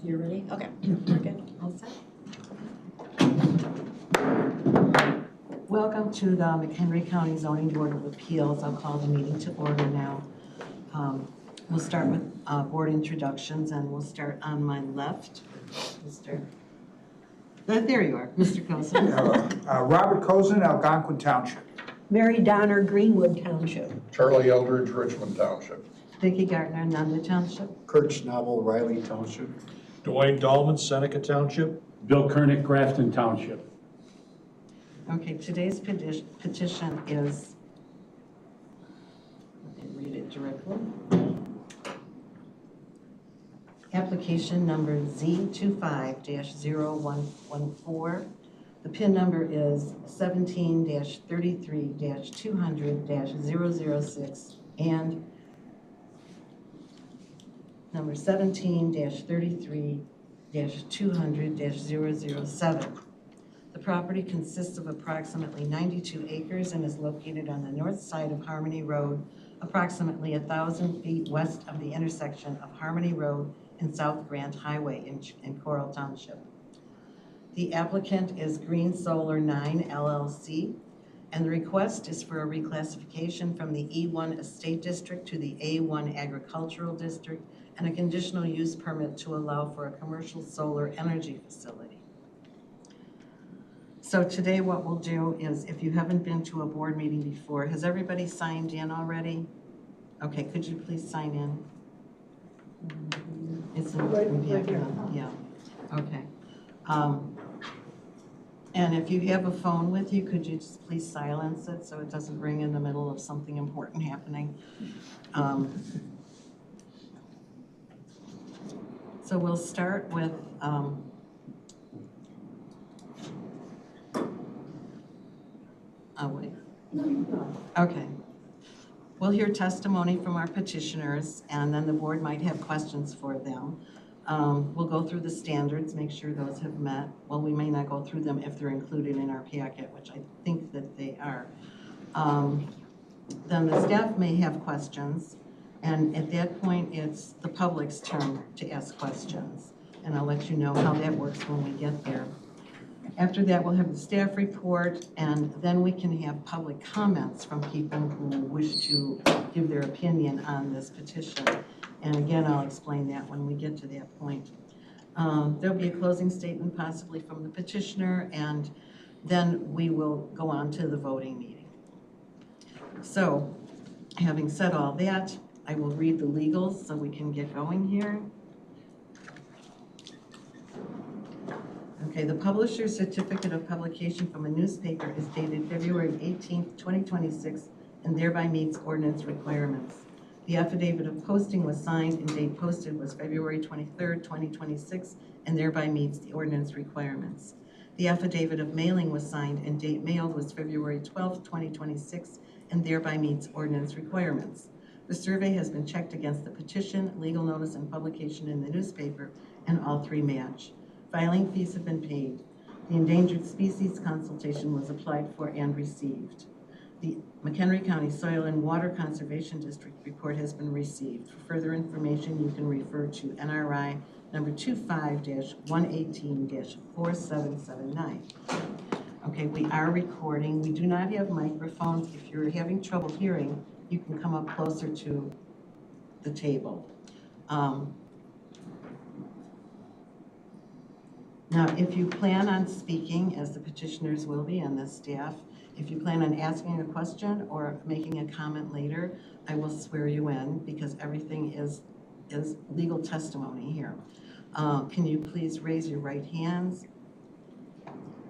You're ready? Okay, we're good. All set? Welcome to the McHenry County Zoning Board of Appeals. I'll call the meeting to order now. We'll start with board introductions, and we'll start on my left. There you are, Mr. Cozen. Robert Cozen, Algonquin Township. Mary Donner, Greenwood Township. Charlie Eldridge, Richmond Township. Vicki Gardner, Nanda Township. Kurt Schnabel, Riley Township. Dwayne Dahlman, Seneca Township. Bill Kernick, Grafton Township. Okay, today's petition is, let me read it directly. Application number Z25-0114. The PIN number is 17-33-200-006 and number 17-33-200-007. The property consists of approximately 92 acres and is located on the north side of Harmony Road, approximately 1,000 feet west of the intersection of Harmony Road and South Grant Highway in Coral Township. The applicant is Green Solar 9 LLC, and the request is for a reclassification from the E1 Estate District to the A1 Agricultural District and a conditional use permit to allow for a commercial solar energy facility. So today what we'll do is, if you haven't been to a board meeting before, has everybody signed in already? Okay, could you please sign in? It's Right here. yeah, okay. And if you have a phone with you, could you just please silence it so it doesn't ring in the middle of something important happening? So we'll start with oh wait. Okay. We'll hear testimony from our petitioners, and then the board might have questions for them. We'll go through the standards, make sure those have met. Well, we may not go through them if they're included in our packet, which I think that they are. Then the staff may have questions, and at that point, it's the public's turn to ask questions. And I'll let you know how that works when we get there. After that, we'll have the staff report, and then we can have public comments from people who wish to give their opinion on this petition. And again, I'll explain that when we get to that point. There'll be a closing statement possibly from the petitioner, and then we will go on to the voting meeting. So, having said all that, I will read the legals so we can get going here. Okay, the publisher's certificate of publication from a newspaper is dated February 18th, 2026, and thereby meets ordinance requirements. The affidavit of posting was signed and date posted was February 23rd, 2026, and thereby meets the ordinance requirements. The affidavit of mailing was signed and date mailed was February 12th, 2026, and thereby meets ordinance requirements. The survey has been checked against the petition, legal notice, and publication in the newspaper, and all three match. Filing fees have been paid. The endangered species consultation was applied for and received. The McHenry County Soil and Water Conservation District report has been received. For further information, you can refer to NRI number 25-118-4779. Okay, we are recording. We do not have microphones. If you're having trouble hearing, you can come up closer to the table. Now, if you plan on speaking, as the petitioners will be and the staff, if you plan on asking a question or making a comment later, I will swear you in because everything is legal testimony here. Can you please raise your right hands?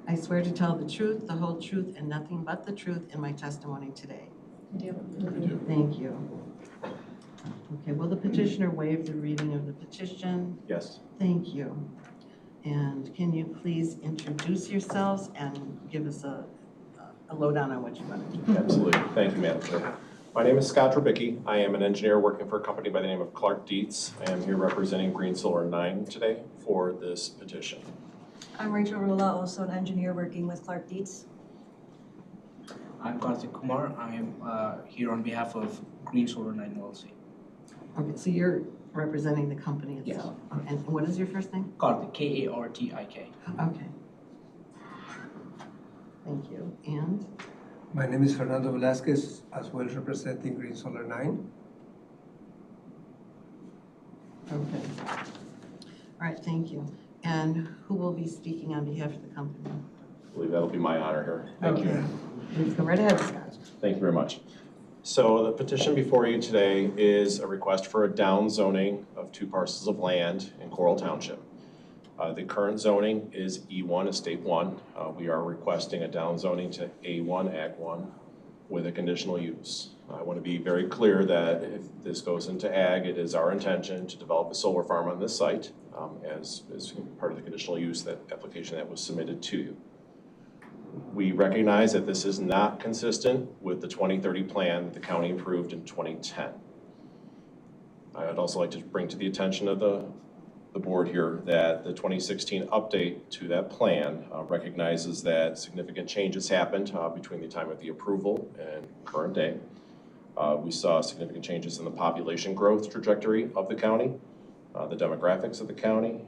I swear to tell the truth, the whole truth, and nothing but the truth in my testimony today. Thank you. Okay, will the petitioner waive the reading of the petition? Yes. Thank you. And can you please introduce yourselves and give us a lowdown on what you want to do? Absolutely. Thank you, Madam Chair. My name is Scott Trubicki. I am an engineer working for a company by the name of Clark Dietz. I am here representing Green Solar 9 today for this petition. I'm Rachel Rula, also an engineer working with Clark Dietz. I'm Karthik Kumar. I am here on behalf of Green Solar 9 LLC. Okay, so you're representing the company Yes. itself. And what is your first name? Karthik, K-A-R-T-I-K. Okay. Thank you. And? My name is Fernando Velasquez, as well representing Green Solar 9. Okay. All right, thank you. And who will be speaking on behalf of the company? I believe that'll be my honor here. Thank you. Okay. Please go right ahead, Scott. Thank you very much. So the petition before you today is a request for a down zoning of 2 parcels of land in Coral Township. The current zoning is E1, Estate 1. We are requesting a down zoning to A1, Ag 1 with a conditional use. I want to be very clear that if this goes into Ag, it is our intention to develop a solar farm on this site as part of the conditional use that application that was submitted to you. We recognize that this is not consistent with the 2030 plan that the county approved in 2010. I would also like to bring to the attention of the board here that the 2016 update to that plan recognizes that significant changes happened between the time of the approval and current day. We saw significant changes in the population growth trajectory of the county, the demographics of the county,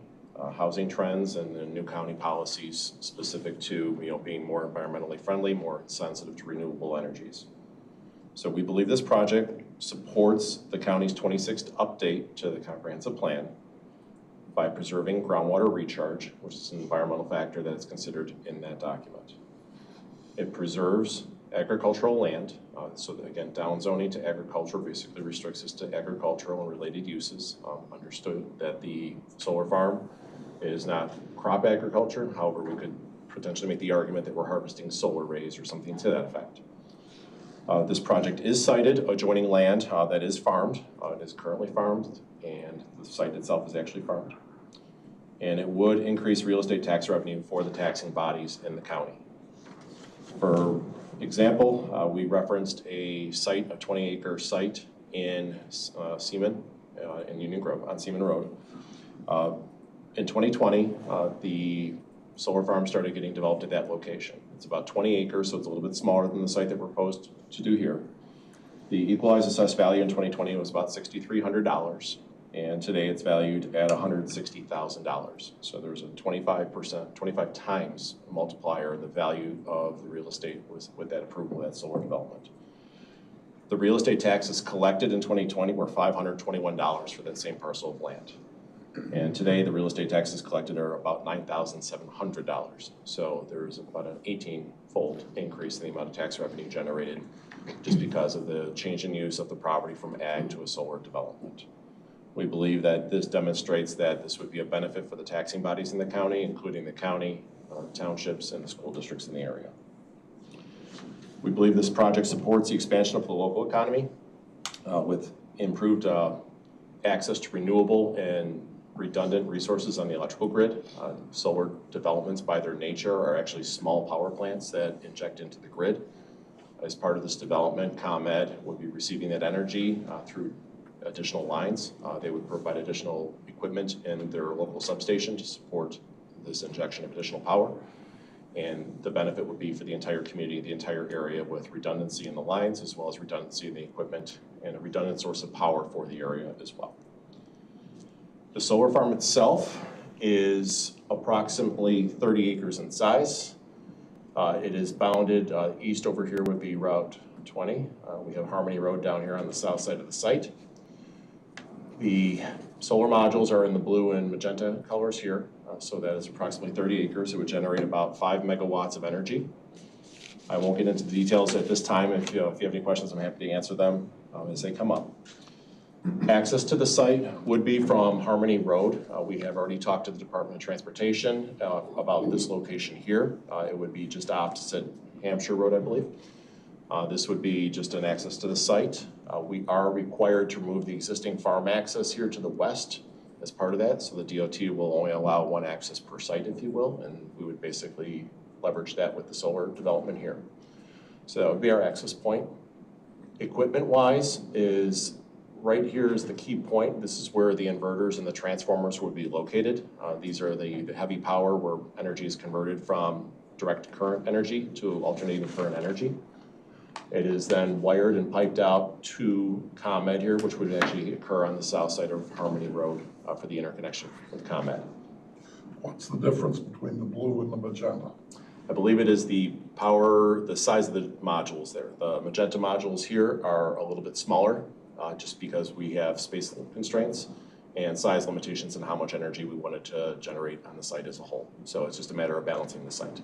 housing trends, and the new county policies specific to being more environmentally friendly, more sensitive to renewable energies. So we believe this project supports the county's 26th update to the comprehensive plan by preserving groundwater recharge, which is an environmental factor that is considered in that document. It preserves agricultural land, so that, again, down zoning to agriculture basically restricts us to agricultural and related uses. Understood that the solar farm is not crop agriculture, however, we could potentially make the argument that we're harvesting solar rays or something to that effect. This project is sited adjoining land that is farmed. It is currently farmed, and the site itself is actually farmed. And it would increase real estate tax revenue for the taxing bodies in the county. For example, we referenced a 20-acre site in Seaman, in Union Grove, on Seaman Road. In 2020, the solar farm started getting developed at that location. It's about 20 acres, so it's a little bit smaller than the site that we're proposed to do here. The equalized assessed value in 2020 was about $6,300, and today it's valued at $160,000. So there's a 25 times multiplier in the value of the real estate with that approval of that solar development. The real estate taxes collected in 2020 were $521 for that same parcel of land. And today, the real estate taxes collected are about $9,700. So there's about an 18-fold increase in the amount of tax revenue generated just because of the change in use of the property from ag to a solar development. We believe that this demonstrates that this would be a benefit for the taxing bodies in the county, including the county, townships, and the school districts in the area. We believe this project supports the expansion of the local economy with improved access to renewable and redundant resources on the electrical grid. Solar developments by their nature are actually small power plants that inject into the grid. As part of this development, ComEd would be receiving that energy through additional lines. They would provide additional equipment in their local substation to support this injection of additional power. And the benefit would be for the entire community, the entire area, with redundancy in the lines as well as redundancy in the equipment and a redundant source of power for the area as well. The solar farm itself is approximately 30 acres in size. It is bounded, east over here would be Route 20. We have Harmony Road down here on the south side of the site. The solar modules are in the blue and magenta colors here, so that is approximately 30 acres. It would generate about 5 megawatts of energy. I won't get into the details at this time. If you have any questions, I'm happy to answer them as they come up. Access to the site would be from Harmony Road. We have already talked to the Department of Transportation about this location here. It would be just opposite Hampshire Road, I believe. This would be just an access to the site. We are required to remove the existing farm access here to the west as part of that, so the DOT will only allow one access per site, if you will, and we would basically leverage that with the solar development here. So that would be our access point. Equipment-wise is right here is the key point. This is where the inverters and the transformers would be located. These are the heavy power where energy is converted from direct current energy to alternating current energy. It is then wired and piped out to ComEd here, which would actually occur on the south side of Harmony Road for the interconnection with ComEd. What's the difference between the blue and the magenta? I believe it is the power, the size of the modules there. The magenta modules here are a little bit smaller, just because we have space constraints and size limitations and how much energy we wanted to generate on the site as a whole. So it's just a matter of balancing the site.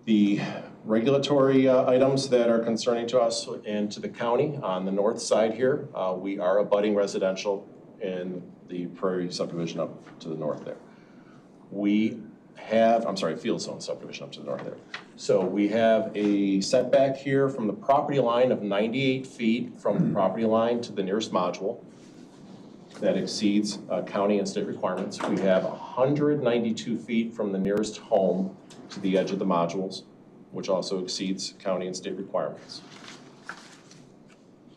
The regulatory items that are concerning to us and to the county on the north side here, we are abutting residential in the Prairie subdivision up to the north there. We have, Field Zone subdivision up to the north there. So we have a setback here from the property line of 98 feet from the property line to the nearest module. That exceeds county and state requirements. We have 192 feet from the nearest home to the edge of the modules, which also exceeds county and state requirements.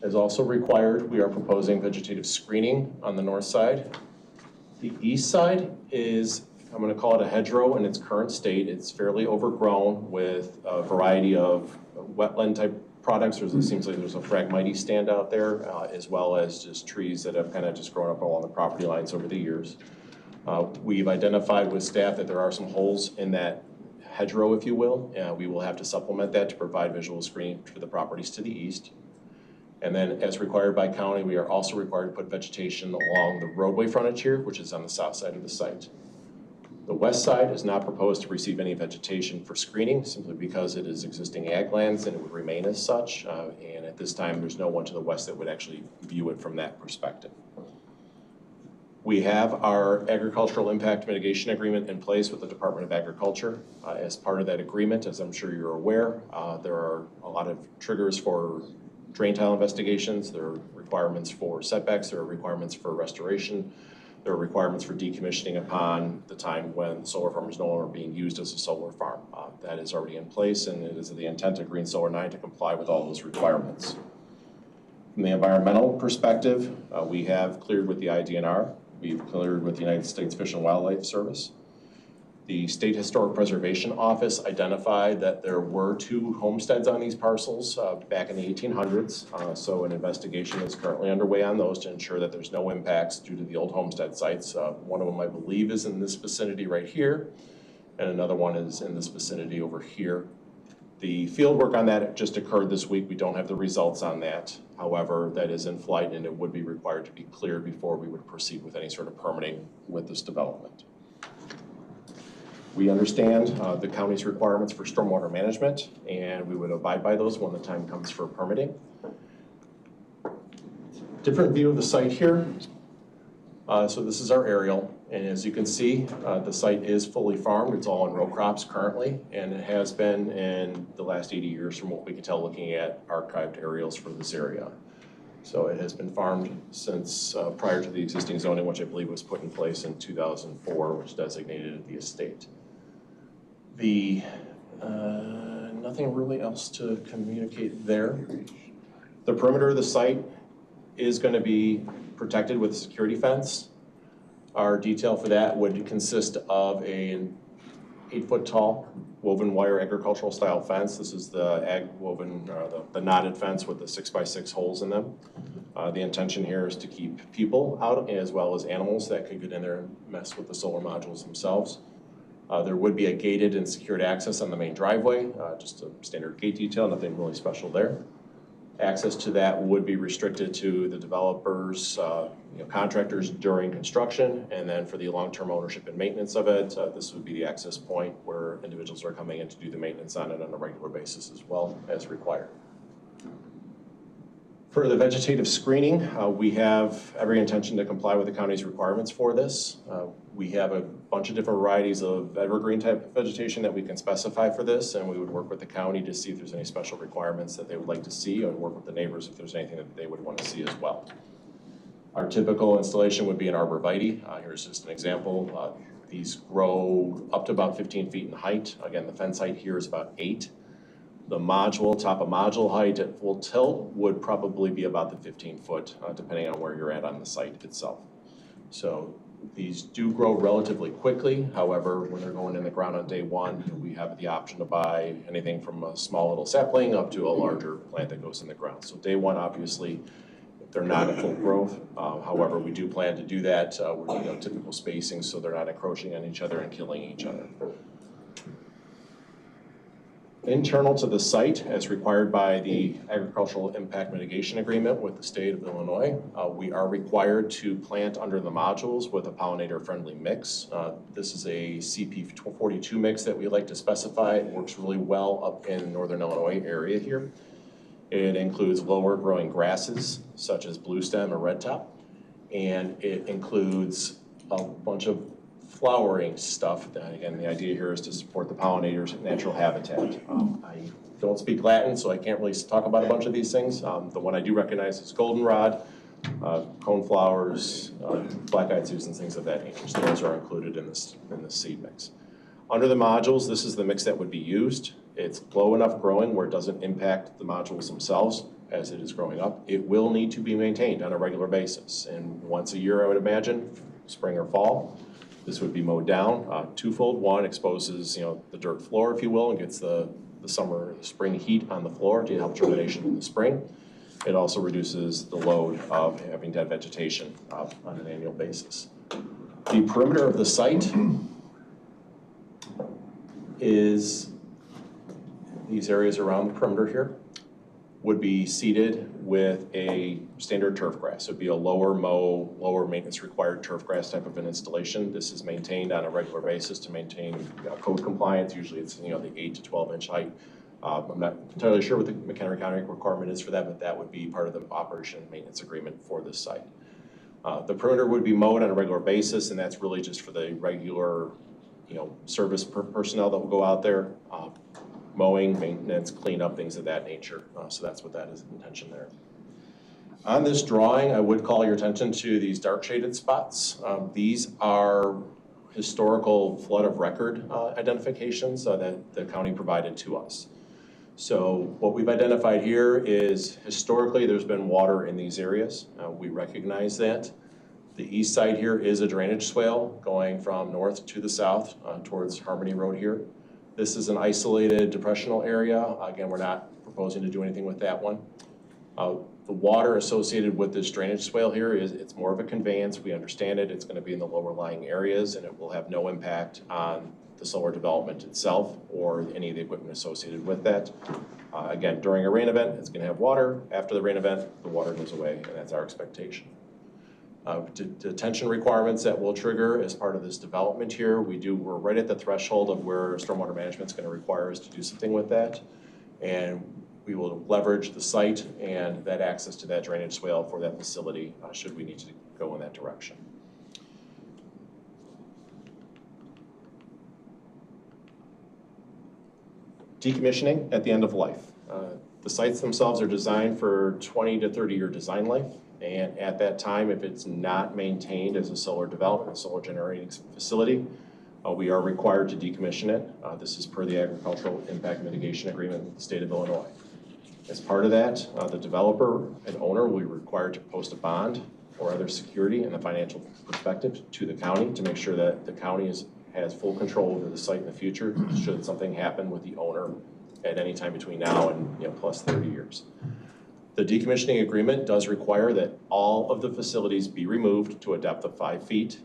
As also required, we are proposing vegetative screening on the north side. The east side is, I'm going to call it a hedgerow in its current state. It's fairly overgrown with a variety of wetland type products. It seems like there's a Phragmites stand out there, as well as just trees that have kind of just grown up along the property lines over the years. We've identified with staff that there are some holes in that hedgerow, if you will. We will have to supplement that to provide visual screening for the properties to the east. And then as required by county, we are also required to put vegetation along the roadway frontage here, which is on the south side of the site. The west side is not proposed to receive any vegetation for screening, simply because it is existing ag lands and it would remain as such. And at this time, there's no one to the west that would actually view it from that perspective. We have our agricultural impact mitigation agreement in place with the Department of Agriculture. As part of that agreement, as I'm sure you're aware, there are a lot of triggers for drain tile investigations. There are requirements for setbacks. There are requirements for restoration. There are requirements for decommissioning upon the time when the solar farm is no longer being used as a solar farm. That is already in place, and it is the intent of Green Solar 9 to comply with all those requirements. From the environmental perspective, we have cleared with the IDNR. We've cleared with the United States Fish and Wildlife Service. The State Historic Preservation Office identified that there were 2 homesteads on these parcels back in the 1800s. So an investigation is currently underway on those to ensure that there's no impacts due to the old homestead sites. One of them, I believe, is in this vicinity right here, and another one is in this vicinity over here. The field work on that just occurred this week. We don't have the results on that. However, that is in flight, and it would be required to be cleared before we would proceed with any sort of permitting with this development. We understand the county's requirements for stormwater management, and we would abide by those when the time comes for permitting. Different view of the site here. So this is our aerial, and as you can see, the site is fully farmed. It's all in row crops currently, and it has been in the last 80 years from what we can tell looking at archived aerials for this area. So it has been farmed since prior to the existing zoning, which I believe was put in place in 2004, which designated the estate. Nothing really else to communicate there. The perimeter of the site is going to be protected with a security fence. Our detail for that would consist of an 8-foot tall woven wire agricultural style fence. This is the ag woven, the knotted fence with the 6x6 holes in them. The intention here is to keep people out as well as animals that could get in there and mess with the solar modules themselves. There would be a gated and secured access on the main driveway, just a standard gate detail, nothing really special there. Access to that would be restricted to the developers, contractors during construction, and then for the long-term ownership and maintenance of it, this would be the access point where individuals are coming in to do the maintenance on it on a regular basis as well as required. For the vegetative screening, we have every intention to comply with the county's requirements for this. We have a bunch of different varieties of evergreen type vegetation that we can specify for this, and we would work with the county to see if there's any special requirements that they would like to see, and work with the neighbors if there's anything that they would want to see as well. Our typical installation would be an arborvitae. Here's just an example. These grow up to about 15 feet in height. Again, the fence height here is about 8. The module, top of module height at full tilt would probably be about the 15 foot, depending on where you're at on the site itself. So These do grow relatively quickly. However, when they're going in the ground on day one, we have the option to buy anything from a small little sapling up to a larger plant that goes in the ground. So day one, obviously, they're not at full growth. However, we do plan to do that with typical spacing so they're not encroaching on each other and killing each other. Internal to the site, as required by the Agricultural Impact Mitigation Agreement with the state of Illinois, we are required to plant under the modules with a pollinator-friendly mix. This is a CP42 mix that we like to specify. It works really well up in northern Illinois area here. It includes lower growing grasses such as blue stem or red top, and it includes a bunch of flowering stuff. Again, the idea here is to support the pollinators' natural habitat. I don't speak Latin, so I can't really talk about a bunch of these things. The one I do recognize is goldenrod, coneflowers, black-eyed Susans, things of that nature. So those are included in this seed mix. Under the modules, this is the mix that would be used. It's low enough growing where it doesn't impact the modules themselves as it is growing up. It will need to be maintained on a regular basis. And once a year, I would imagine, spring or fall, this would be mowed down twofold. One, exposes the dirt floor, if you will, and gets the spring heat on the floor to help germination in the spring. It also reduces the load of having dead vegetation on an annual basis. The perimeter of the site is these areas around the perimeter here would be seeded with a standard turf grass. It would be a lower maintenance required turf grass type of an installation. This is maintained on a regular basis to maintain code compliance. Usually it's the 8 to 12 inch height. I'm not entirely sure what the McHenry County requirement is for that, but that would be part of the operation and maintenance agreement for this site. The perimeter would be mowed on a regular basis, and that's really just for the regular service personnel that will go out there. Mowing, maintenance, cleanup, things of that nature. So that's what that is intention there. On this drawing, I would call your attention to these dark shaded spots. These are historical flood of record identifications that the county provided to us. So what we've identified here is historically there's been water in these areas. We recognize that. The east side here is a drainage swale going from north to the south towards Harmony Road here. This is an isolated depressional area. Again, we're not proposing to do anything with that one. The water associated with this drainage swale here it's more of a conveyance. We understand it. It's going to be in the lower lying areas, and it will have no impact on the solar development itself or any of the equipment associated with that. Again, during a rain event, it's going to have water. After the rain event, the water goes away, and that's our expectation. Detention requirements that will trigger as part of this development here. We're right at the threshold of where stormwater management is going to require us to do something with that. And we will leverage the site and that access to that drainage swale for that facility should we need to go in that direction. Decommissioning at the end of life. The sites themselves are designed for 20 to 30 year design life. And at that time, if it's not maintained as a solar development, a solar generating facility, we are required to decommission it. This is per the Agricultural Impact Mitigation Agreement with the state of Illinois. As part of that, the developer and owner will be required to post a bond or other security and a financial perspective to the county to make sure that the county has full control over the site in the future should something happen with the owner at any time between now and plus 30 years. The decommissioning agreement does require that all of the facilities be removed to a depth of 5 feet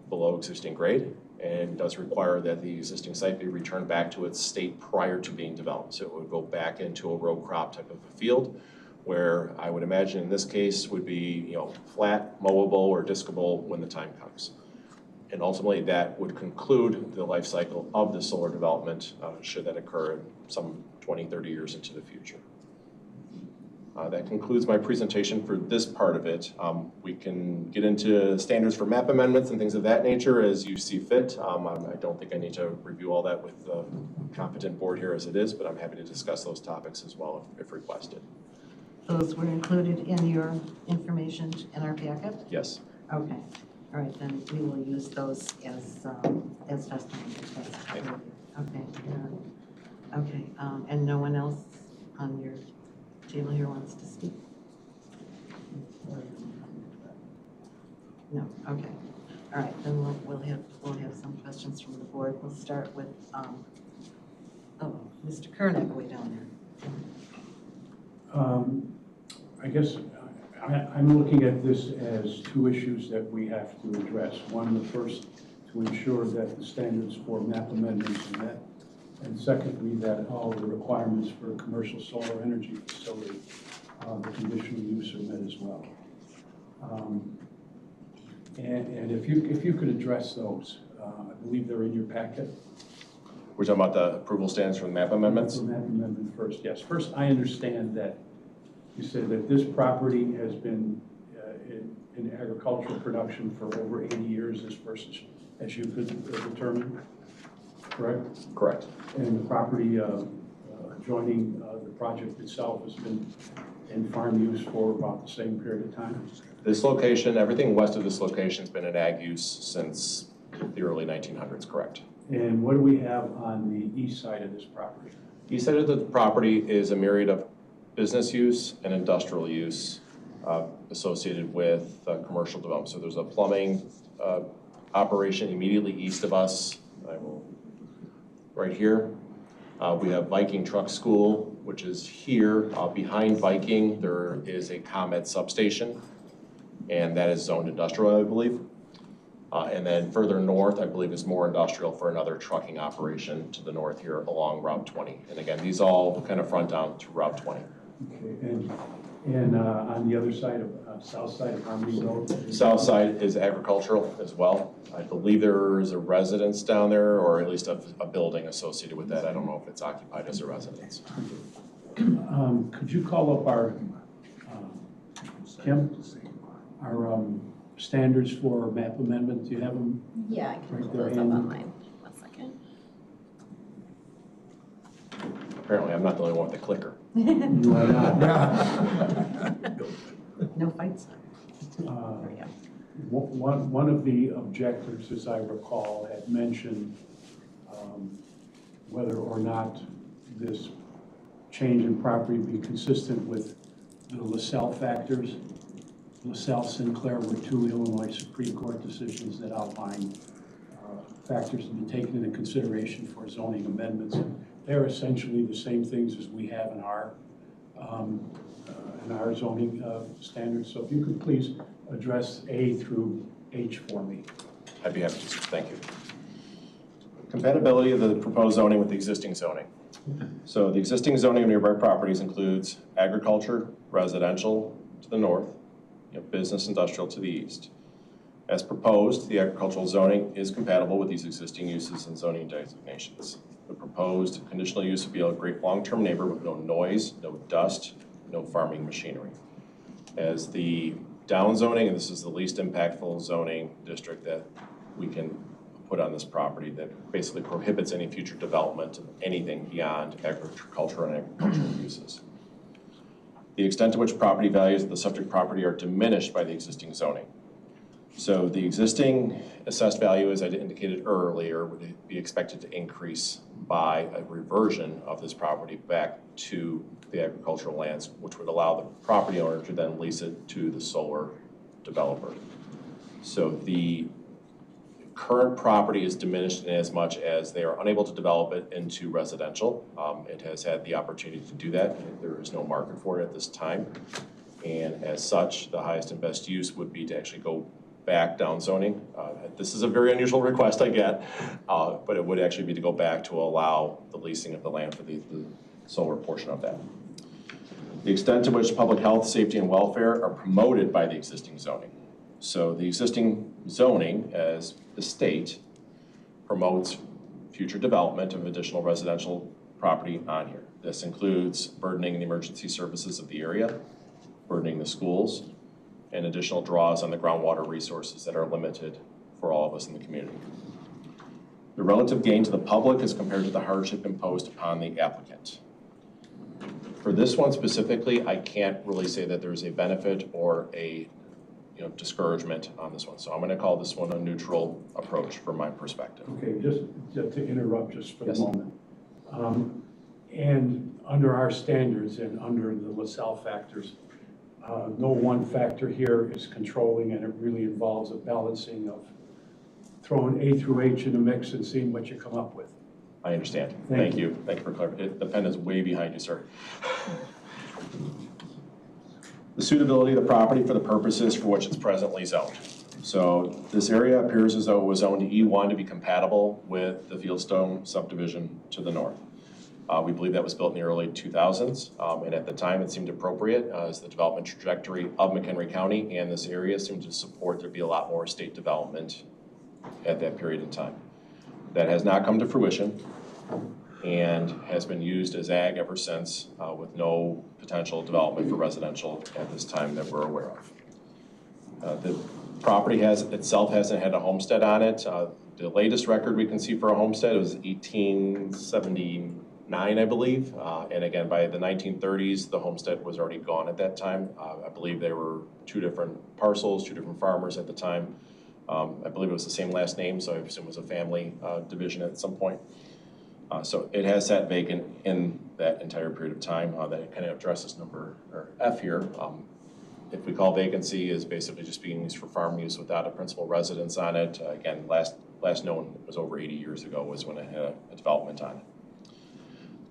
below existing grade, and does require that the existing site be returned back to its state prior to being developed. So it would go back into a row crop type of a field, where I would imagine in this case would be flat, mowable, or discable when the time comes. And ultimately that would conclude the life cycle of the solar development should that occur some 20, 30 years into the future. That concludes my presentation for this part of it. We can get into standards for map amendments and things of that nature as you see fit. I don't think I need to review all that with the competent board here as it is, but I'm happy to discuss those topics as well if requested. Those were included in your information in our packet? Yes. Okay. All right, then we will use those as testimony. Okay. Okay. And no one else on your table here wants to speak? No. Okay. All right, then we'll have some questions from the board. We'll start with, Mr. Kernick way down there. I guess I'm looking at this as two issues that we have to address. One, the first, to ensure that the standards for map amendments are met. And secondly, that all the requirements for a commercial solar energy facility, the conditional use are met as well. And if you could address those, I believe they're in your packet. We're talking about the approval standards for the map amendments? The map amendment first, yes. First, I understand that you said that this property has been in agricultural production for over 80 years, as first as you could determine, correct? Correct. And the property adjoining the project itself has been in farm use for about the same period of time? This location, everything west of this location has been in ag use since the early 1900s, correct? And what do we have on the east side of this property? East side of the property is a myriad of business use and industrial use associated with commercial development. So there's a plumbing operation immediately east of us, right here. We have Viking Truck School, which is here. Behind Viking, there is a ComEd substation, and that is zoned industrial, I believe. And then further north, I believe, is more industrial for another trucking operation to the north here along Route 20. And again, these all kind of front down to Route 20. Okay, and on the other side of, south side of Harmony Road? South side is agricultural as well. I believe there is a residence down there, or at least a building associated with that. I don't know if it's occupied as a residence. Could you call up our, Kim, our standards for map amendment? Do you have them? Yeah, I can Right pull there, those up Amy. online. 1 second. Apparently, I'm not the only one with the clicker. You are not. No fights. One of the objectors, as I recall, had mentioned whether or not this change in property be consistent with the LaSalle factors. LaSalle Sinclair were two Illinois Supreme Court decisions that outline factors to be taken into consideration for zoning amendments. They're essentially the same things as we have in our zoning standards. So if you could please address A through H for me. I'd be happy to, thank you. Compatibility of the proposed zoning with the existing zoning. So the existing zoning of nearby properties includes agriculture, residential to the north, business industrial to the east. As proposed, the agricultural zoning is compatible with these existing uses and zoning designations. The proposed conditional use would be a great long-term neighbor with no noise, no dust, no farming machinery. As the down zoning, and this is the least impactful zoning district that we can put on this property, that basically prohibits any future development of anything beyond agriculture and agricultural uses. The extent to which property values of the subject property are diminished by the existing zoning. So the existing assessed value, as I indicated earlier, would be expected to increase by a reversion of this property back to the agricultural lands, which would allow the property owner to then lease it to the solar developer. So the current property is diminished in as much as they are unable to develop it into residential. It has had the opportunity to do that. There is no market for it at this time. And as such, the highest and best use would be to actually go back down zoning. This is a very unusual request I get, but it would actually be to go back to allow the leasing of the land for the solar portion of that. The extent to which public health, safety, and welfare are promoted by the existing zoning. So the existing zoning, as the state, promotes future development of additional residential property on here. This includes burdening the emergency services of the area, burdening the schools, and additional draws on the groundwater resources that are limited for all of us in the community. The relative gain to the public is compared to the hardship imposed upon the applicant. For this one specifically, I can't really say that there's a benefit or a discouragement on this one. So I'm going to call this one a neutral approach from my perspective. Okay, just to interrupt just for Yes. a moment. And under our standards and under the LaSalle factors, no one factor here is controlling, and it really involves a balancing of throwing A through H in the mix and seeing what you come up with. I understand. Thank Thank you. Thank you for clarifying. The pen is way behind you, sir. The suitability of the property for the purposes for which it's presently zoned. So this area appears as though it was zoned to E1 to be compatible with the Fieldstone subdivision to the north. We believe that was built in the early 2000s, and at the time it seemed appropriate as the development trajectory of McHenry County and this area seemed to support there be a lot more estate development at that period in time. That has not come to fruition and has been used as ag ever since with no potential development for residential at this time that we're aware of. The property itself hasn't had a homestead on it. The latest record we can see for a homestead was 1879, I believe. And again, by the 1930s, the homestead was already gone at that time. I believe there were two different parcels, two different farmers at the time. I believe it was the same last name, so I assume it was a family division at some point. So it has sat vacant in that entire period of time. That kind of addresses number, or F here. If we call vacancy is basically just being used for farm use without a principal residence on it. Again, last known was over 80 years ago was when it had a development on it.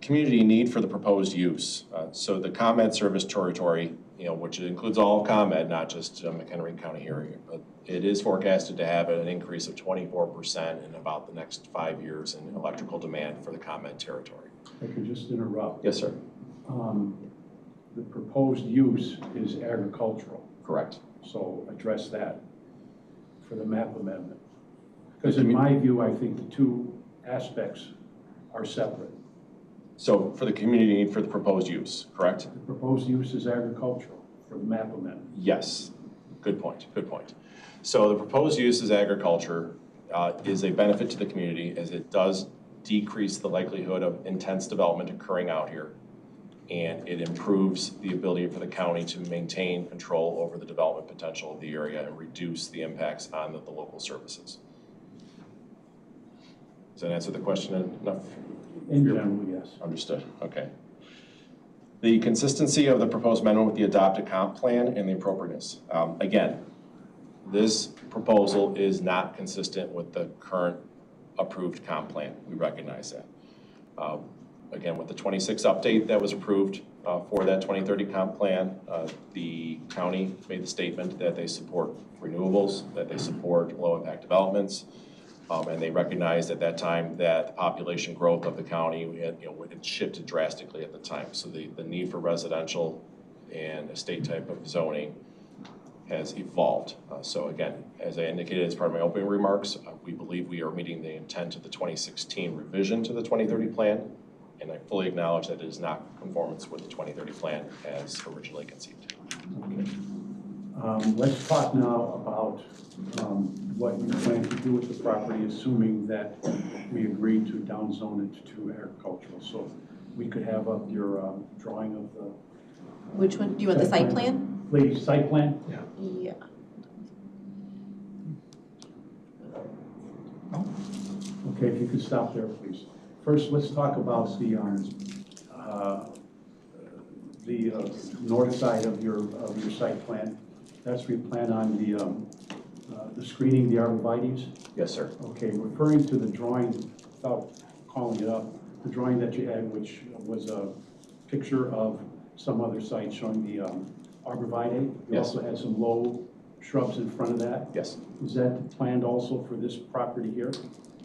Community need for the proposed use. So the ComEd service territory, which includes all of ComEd, not just McHenry County area, but it is forecasted to have an increase of 24% in about the next 5 years in electrical demand for the ComEd territory. I could just interrupt. Yes, sir. The proposed use is agricultural, Correct. so address that for the map amendment. Because in my view, I think the two aspects are separate. So for the community need for the proposed use, correct? The proposed use is agricultural for the map amendment. Yes. Good point. Good point. So the proposed use as agriculture is a benefit to the community as it does decrease the likelihood of intense development occurring out here. And it improves the ability for the county to maintain control over the development potential of the area and reduce the impacts on the local services. Does that answer the question enough? In general, yes. Understood. Okay. The consistency of the proposed amendment with the adopted comp plan and the appropriateness. Again, this proposal is not consistent with the current approved comp plan. We recognize that. Again, with the 26 update that was approved for that 2030 comp plan, the county made the statement that they support renewables, that they support low impact developments, and they recognized at that time that the population growth of the county had shifted drastically at the time. So the need for residential and estate type of zoning has evolved. So again, as I indicated as part of my opening remarks, we believe we are meeting the intent of the 2016 revision to the 2030 plan. And I fully acknowledge that it is not in conformance with the 2030 plan as originally conceived. Okay. Let's talk now about what you plan to do with the property, assuming that we agree to downzone it to agricultural. So we could have up your drawing of the... Which one? Do you want the site plan? Please, site plan? Yeah. Okay, if you could stop there, please. First, let's talk about the north side of your site plan. That's where you plan on the screening, the arborvitaes? Yes, sir. Okay, referring to the drawing, without calling it up, the drawing that you had, which was a picture of some other site showing the arborvitae. You Yes. also had some low shrubs in front of that. Yes. Is that planned also for this property here?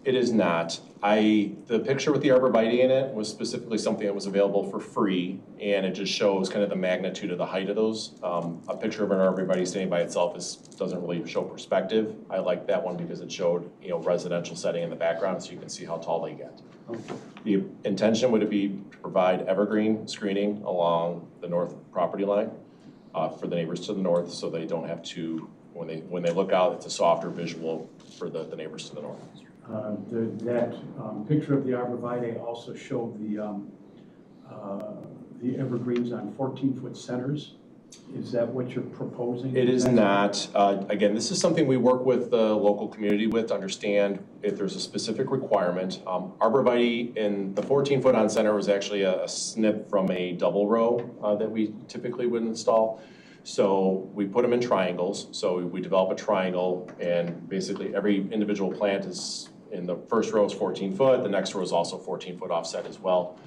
It is not. The picture with the arborvitae in it was specifically something that was available for free, and it just shows kind of the magnitude of the height of those. A picture of an arborvitae standing by itself doesn't really show perspective. I like that one because it showed residential setting in the background, so you can see how tall they get. Okay. The intention would be to provide evergreen screening along the north property line for the neighbors to the north, so they don't have to, when they look out, it's a softer visual for the neighbors to the north. That picture of the arborvitae also showed the evergreens on 14-foot centers. Is that what you're proposing? It is not. Again, this is something we work with the local community with to understand if there's a specific requirement. Arborvitae in the 14-foot on center was actually a snip from a double row that we typically would install. So we put them in triangles. So we develop a triangle, and basically every individual plant is, in the first row is 14 foot, the next row is also 14 foot offset as well.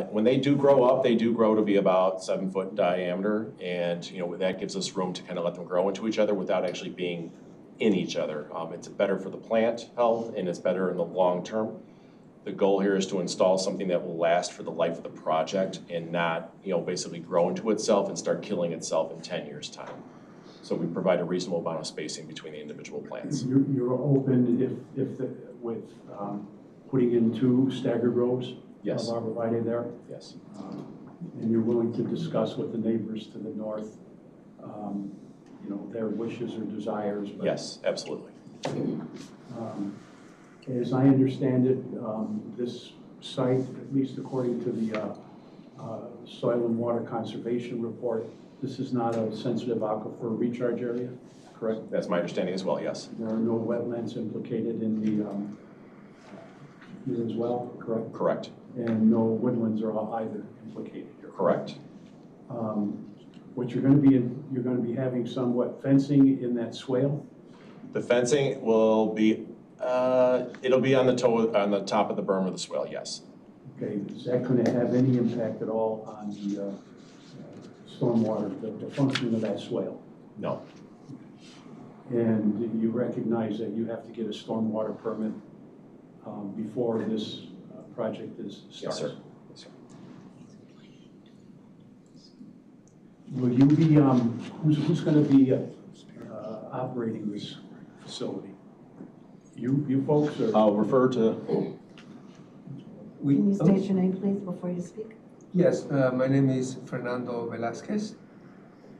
When they do grow up, they do grow to be about 7 foot in diameter, and that gives us room to kind of let them grow into each other without actually being in each other. It's better for the plant health, and it's better in the long term. The goal here is to install something that will last for the life of the project and not, basically grow into itself and start killing itself in 10 years' time. So we provide a reasonable amount of spacing between the individual plants. You're open with putting in 2 staggered rows? Yes. Of arborvitae there? Yes. And you're willing to discuss with the neighbors to the north, their wishes or desires? But, Yes, absolutely. As I understand it, this site, at least according to the Soil and Water Conservation Report, this is not a sensitive aquifer recharge area, correct? That's my understanding as well, yes. There are no wetlands implicated in the, here as well, correct? Correct. And no woodlands are either implicated here. Correct. What you're going to be having somewhat fencing in that swale? The fencing will be, it'll be on the top of the berm of the swale, yes. Okay, is that going to have any impact at all on the stormwater, the functioning of that swale? No. And you recognize that you have to get a stormwater permit before this project starts? Yes, sir. Yes, sir. Will you be, who's going to be operating this facility? You folks or? I'll refer to, Can you state your name, please, before you speak? Yes, my name is Fernando Velasquez,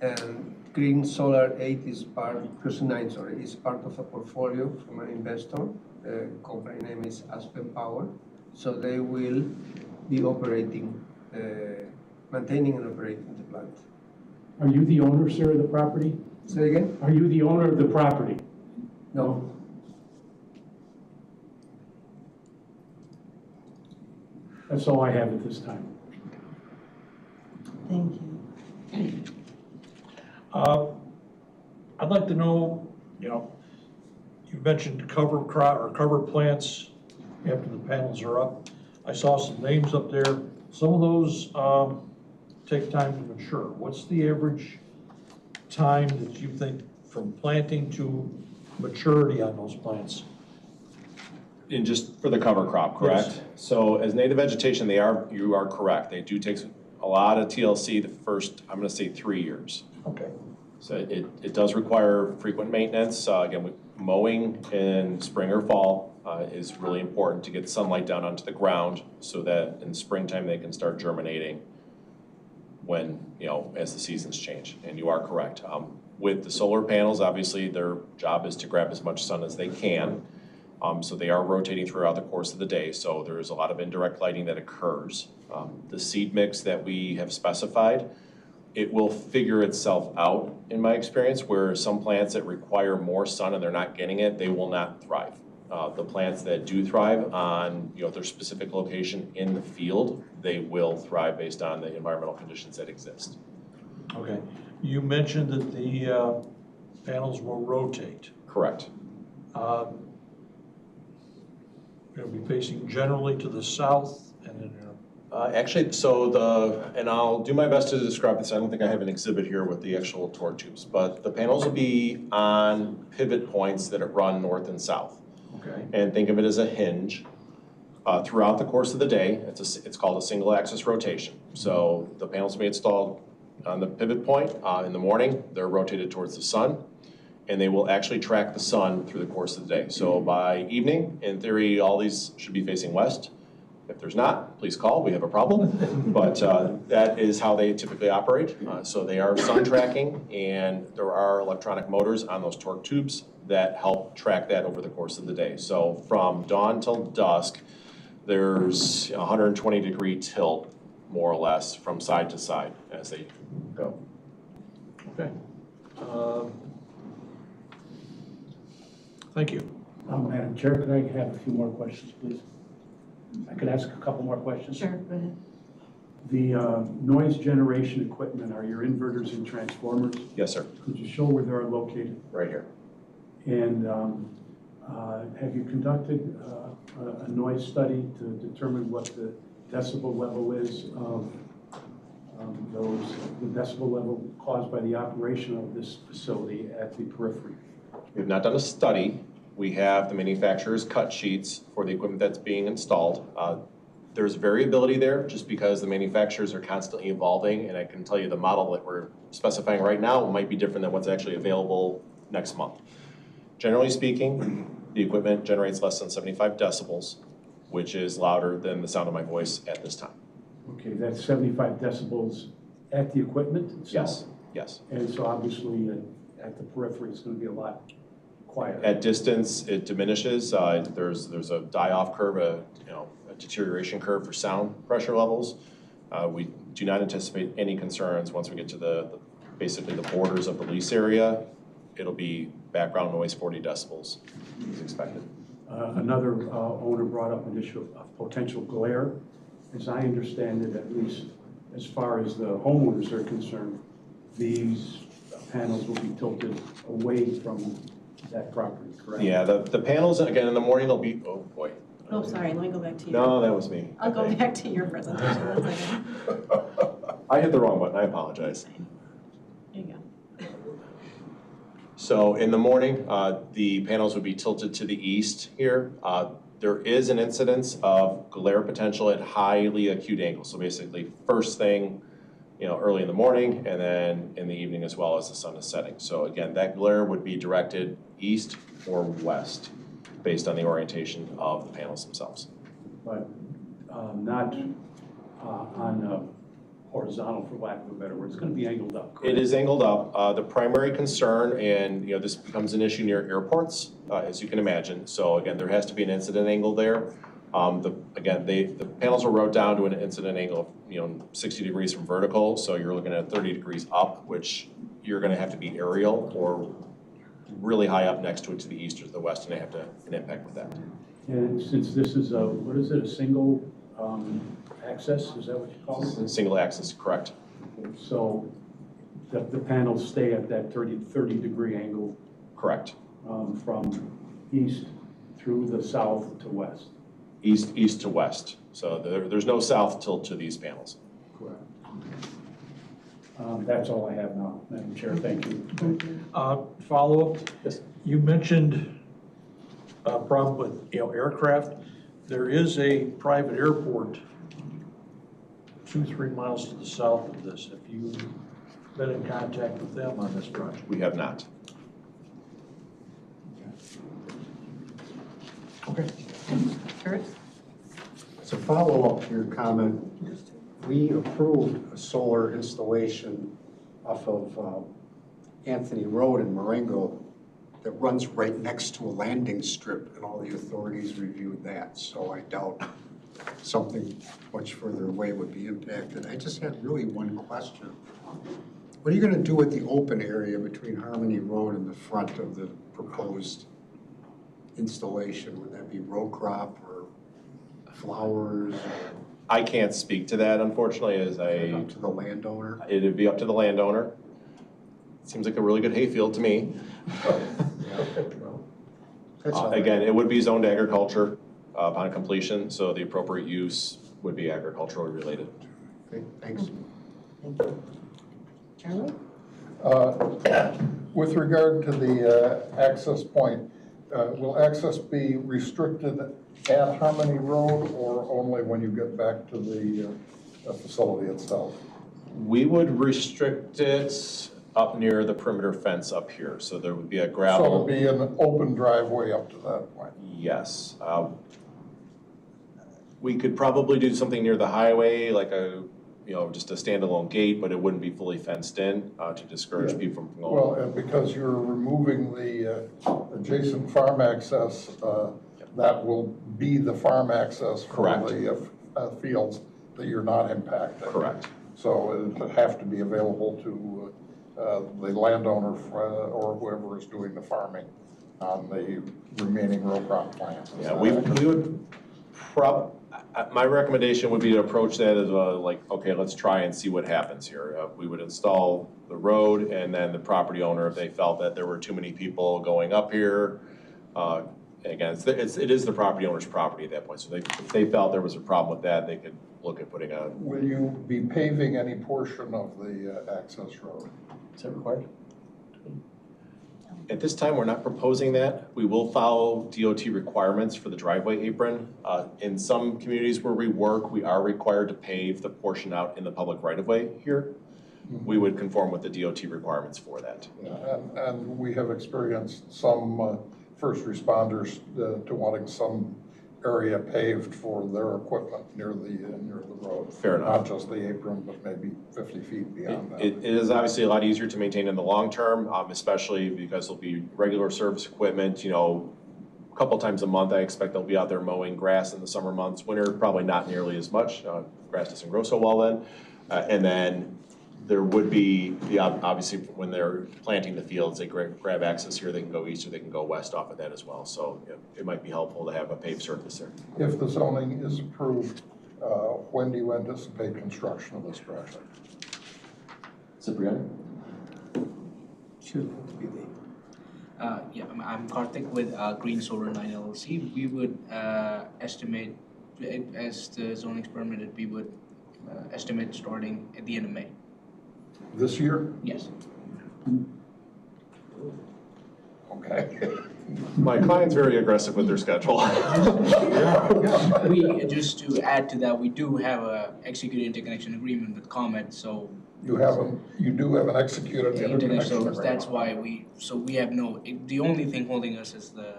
and Green Solar 8 is part, Cruise 9, sorry, is part of a portfolio from an investor. The company name is Aspen Power. So they will be operating, maintaining and operating the plant. Are you the owner, sir, of the property? Say again? Are you the owner of the property? No. That's all I have at this time. Thank you. I'd like to know, you mentioned cover plants after the panels are up. I saw some names up there. Some of those take time to mature. What's the average time that you think from planting to maturity on those plants? and just for the cover crop, correct? Yes. So as native vegetation, you are correct. They do take a lot of TLC the first, I'm gonna say 3 years. Okay. So it does require frequent maintenance. Again, mowing in spring or fall is really important to get sunlight down onto the ground so that in springtime they can start germinating when, as the seasons change. And you are correct. With the solar panels, obviously their job is to grab as much sun as they can. So they are rotating throughout the course of the day. So there is a lot of indirect lighting that occurs. The seed mix that we have specified, it will figure itself out in my experience, where some plants that require more sun and they're not getting it, they will not thrive. The plants that do thrive on their specific location in the field, they will thrive based on the environmental conditions that exist. Okay. You mentioned that the panels will rotate. Correct. They'll be facing generally to the south and then Actually, and I'll do my best to describe this. I don't think I have an exhibit here with the actual torque tubes, but the panels will be on pivot points that run north and south. okay. And think of it as a hinge. Throughout the course of the day, it's called a single axis rotation. So the panels will be installed on the pivot point. In the morning, they're rotated towards the sun, and they will actually track the sun through the course of the day. So by evening, in theory, all these should be facing west. If there's not, please call, we have a problem. But that is how they typically operate. So they are sun tracking, and there are electronic motors on those torque tubes that help track that over the course of the day. So from dawn till dusk, there's 120-degree tilt, more or less, from side to side as they go. Okay. Thank you. Madam Chair, could I have a few more questions, please? I could ask a couple more questions? Sure, go ahead. The noise generation equipment are your inverters and transformers. Yes, sir, Could you show where they are located? right here. And have you conducted a noise study to determine what the decibel level is of the decibel level caused by the operation of this facility at the periphery? We have not done a study. We have the manufacturer's cut sheets for the equipment that's being installed. There's variability there just because the manufacturers are constantly evolving, and I can tell you the model that we're specifying right now might be different than what's actually available next month. Generally speaking, the equipment generates less than 75 decibels, which is louder than the sound of my voice at this time. Okay, that's 75 decibels at the equipment itself? Yes, yes. And so obviously at the periphery, it's going to be a lot quieter. At distance, it diminishes. There's a die-off curve, a deterioration curve for sound pressure levels. We do not anticipate any concerns once we get to basically the borders of the lease area. It'll be background noise 40 decibels as expected. Another owner brought up an issue of potential glare. As I understand it, at least as far as the homeowners are concerned, these panels will be tilted away from that property, correct? Yeah, the panels, again, in the morning, they'll be, oh boy. Oh, sorry, let me go back to you. No, that was me. I'll go back to your presentation, 1 second. I hit the wrong button, I apologize. There you go. So in the morning, the panels would be tilted to the east here. There is an incidence of glare potential at highly acute angles. So basically, first thing, early in the morning, and then in the evening as well as the sun is setting. So again, that glare would be directed east or west based on the orientation of the panels themselves. But not on horizontal, for lack of a better word. It's going to be angled up, correct? It is angled up. The primary concern, and this becomes an issue near airports, as you can imagine. So again, there has to be an incident angle there. The panels were wrote down to an incident angle of 60 degrees from vertical. So you're looking at 30 degrees up, which you're going to have to be aerial or really high up next to it to the east or to the west, and they have an impact with that. And since this is a single access, is that what you call it? Single axis, correct. So the panels stay at that 30 degree angle Correct. From east through the south to west. East to west. So there's no south tilt to these panels. Correct. That's all I have now, Madam Chair. Thank you. Follow-up? Yes. You mentioned a problem with, aircraft. There is a private airport 2-3 miles to the south of this. Have you been in contact with them on this project? We have not. Okay. Kurt? As a follow-up to your comment, we approved a solar installation off of Anthony Road in Marengo that runs right next to a landing strip, and all the authorities reviewed that. So I doubt something much further away would be impacted. I just had really one question. What are you going to do with the open area between Harmony Road and the front of the proposed installation? Would that be row crop or flowers? I can't speak to that, unfortunately, Up to the landowner? It'd be up to the landowner. Seems like a really good hayfield to me. That's all. Again, it would be zoned agriculture upon completion, so the appropriate use would be agriculturally related. Okay, thanks. Thank you. Charlie? With regard to the access point, will access be restricted at Harmony Road or only when you get back to the facility itself? We would restrict it up near the perimeter fence up here, so there would be a gravel. So it'll be an open driveway up to that point? Yes. We could probably do something near the highway, like just a standalone gate, but it wouldn't be fully fenced in to discourage people from going. Well, and because you're removing the adjacent farm access, that will be the farm access for Correct. the fields that you're not impacting. Correct. So it would have to be available to the landowner or whoever is doing the farming on the remaining row crop plants. Yeah, we would My recommendation would be to approach that as like, okay, let's try and see what happens here. We would install the road and then the property owner, if they felt that there were too many people going up here, again, it is the property owner's property at that point. So if they felt there was a problem with that, they could look at putting a. Will you be paving any portion of the access road? Is that required? At this time, we're not proposing that. We will follow DOT requirements for the driveway apron. In some communities where we work, we are required to pave the portion out in the public right-of-way here. We would conform with the DOT requirements for that. Yeah, and we have experienced some first responders to wanting some area paved for their equipment near the road. Fair enough. Not just the apron, but maybe 50 feet beyond that. It is obviously a lot easier to maintain in the long term, especially because there'll be regular service equipment, a couple times a month. I expect they'll be out there mowing grass in the summer months. Winter, probably not nearly as much. Grass doesn't grow so well then. And then there would be, obviously, when they're planting the fields, they grab access here. They can go east or they can go west off of that as well. So it might be helpful to have a paved surface there. If the zoning is approved, when do you anticipate construction of this project? Cipriani? Sure. Yeah, I'm Karthik with Green Solar 9 LLC. We would estimate, as the zoning's permitted, we would estimate starting at the end of May. This year? Yes. Okay. My client's very aggressive with their schedule. We, just to add to that, we do have a executed interconnection agreement with ComEd, so. You do have an executed interconnection agreement. That's why we have the only thing holding us is the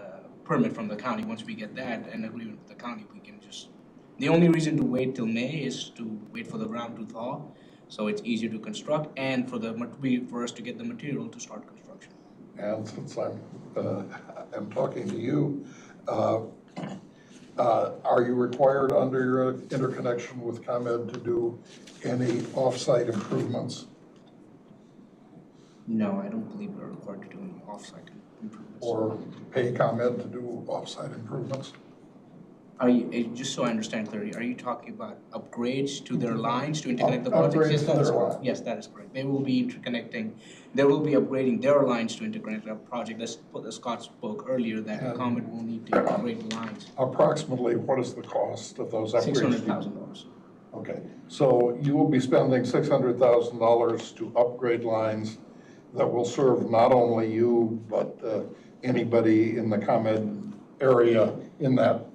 permit from the county. Once we get that and agreement with the county, we can the only reason to wait till May is to wait for the ground to thaw, so it's easier to construct and for us to get the material to start construction. And since I'm talking to you, are you required under your interconnection with ComEd to do any off-site improvements? No, I don't believe we're required to do any off-site improvements. Or pay ComEd to do off-site improvements? Are you, just so I understand clearly, are you talking about upgrades to their lines to interconnect the project? Upgrades Yes, to that is their correct. line. Yes, that is correct. They will be interconnecting, they will be upgrading their lines to interconnect the project. That's what Scott spoke earlier, that ComEd will need to upgrade the lines. Approximately, what is the cost of those upgrades? $600,000. Okay, so you will be spending $600,000 to upgrade lines that will serve not only you, but anybody in the ComEd area in that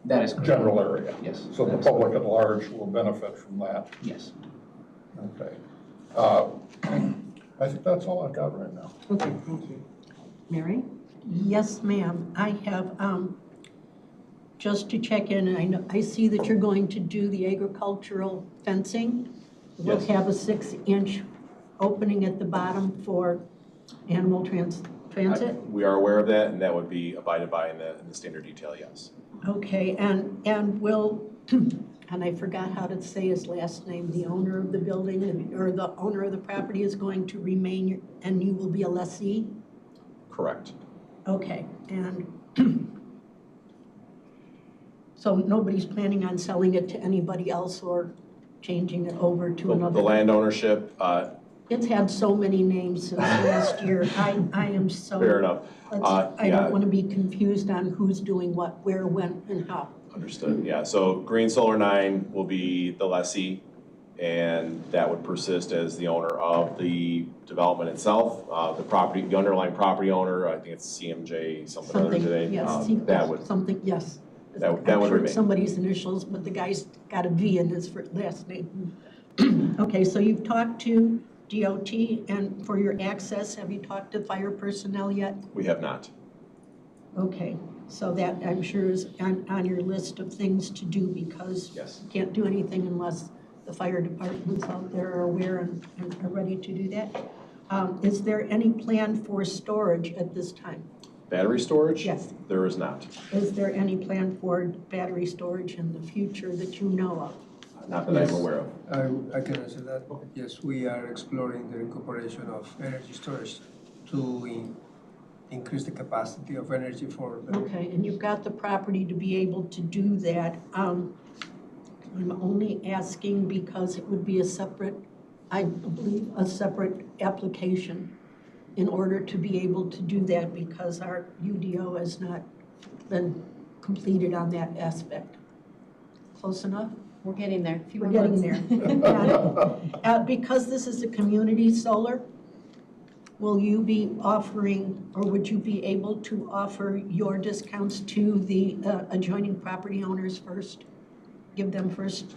That is correct. general area. Yes. So the public at large will benefit from that. Yes. Okay. I think that's all I've got right now. Okay, thank you. Mary? Yes, ma'am. I have, just to check in, I see that you're going to do the agricultural fencing. We'll Yes. have a 6-inch opening at the bottom for animal transit? We are aware of that, and that would be abided by in the standard detail, yes. Okay, and will, and I forgot how to say his last name, the owner of the building, or the owner of the property is going to remain, and you will be a lessee? Correct. Okay, and so nobody's planning on selling it to anybody else or changing it over to another? The land ownership, It's had so many names since last year. I am so. fair enough. I don't want to be confused on who's doing what, where, when, and how. Understood, yeah. So Green Solar 9 will be the lessee, and that would persist as the owner of the development itself. The underlying property owner, I think it's CMJ something or other today. Yes, That would, something, yes. that would I'm sure remain. it's somebody's initials, but the guy's got a V in his last name. Okay, so you've talked to DOT, and for your access, have you talked to fire personnel yet? We have not. Okay, so that I'm sure is on your list of things to do, because Yes. you can't do anything unless the fire departments out there are aware and are ready to do that. Is there any plan for storage at this time? Battery storage? Yes. There is not. Is there any plan for battery storage in the future that you know of? Not that I'm aware of. I can answer that. Yes, we are exploring the incorporation of energy storage to increase the capacity of energy for the. Okay, and you've got the property to be able to do that. I'm only asking because it would be a separate, I believe, a separate application in order to be able to do that because our UDO has not been completed on that aspect. Close enough? We're getting there. Few We're more getting months. there. Because this is a community solar, will you be offering, or would you be able to offer your discounts to the adjoining property owners first? Give them first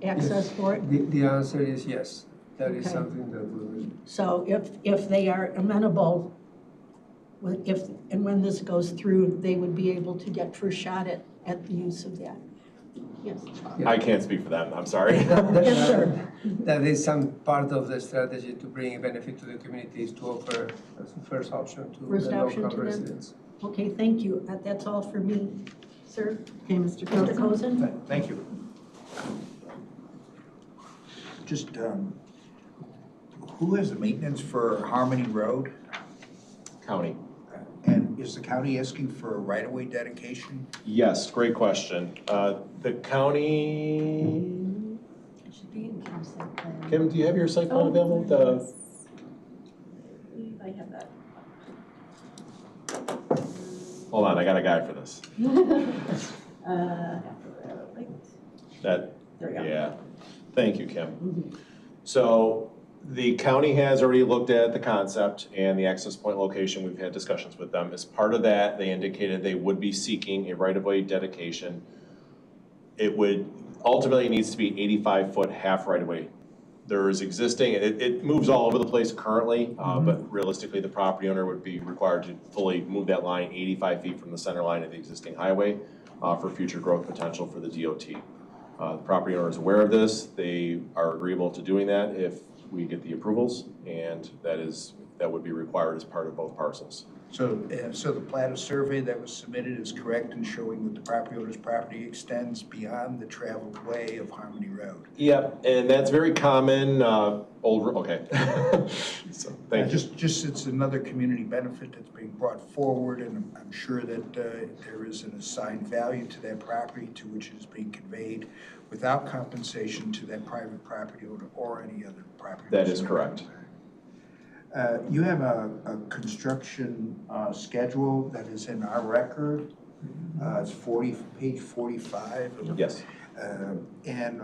access for it? The answer is yes. That is Okay. something that we will. So if they are amenable, when this goes through, they would be able to get first shot at the use of that. Yes. I can't speak for them, I'm sorry. Yes, sir. That is some part of the strategy to bring a benefit to the community is to offer as a first option to First the option local to them? residents. Okay, thank you. That's all for me. Sir? Okay, Mr. Mr. Cozen? Cozen? Thank you. Just, who has the maintenance for Harmony Road? County. And is the county asking for a right-of-way dedication? Yes, great question. The county, It should be in Kim's site plan. Kim, do you have your site plan available? I believe I have that. Hold on, I got a guy for this. That, There we go. yeah. Thank you, Kim. So the county has already looked at the concept and the access point location. We've had discussions with them. As part of that, they indicated they would be seeking a right-of-way dedication. It would, ultimately, it needs to be 85-foot half right-of-way. There is existing, it moves all over the place currently, but realistically, the property owner would be required to fully move that line 85 feet from the center line of the existing highway for future growth potential for the DOT. The property owner is aware of this. They are agreeable to doing that if we get the approvals, and that would be required as part of both parcels. So the plat of survey that was submitted is correct in showing that the property owner's property extends beyond the traveled way of Harmony Road? Yep, and that's very common, okay. So, thank you. Just it's another community benefit that's being brought forward, and I'm sure that there is an assigned value to that property to which it is being conveyed without compensation to that private property owner or any other property. That is correct. You have a construction schedule that is in our record. It's page 45. Yes. And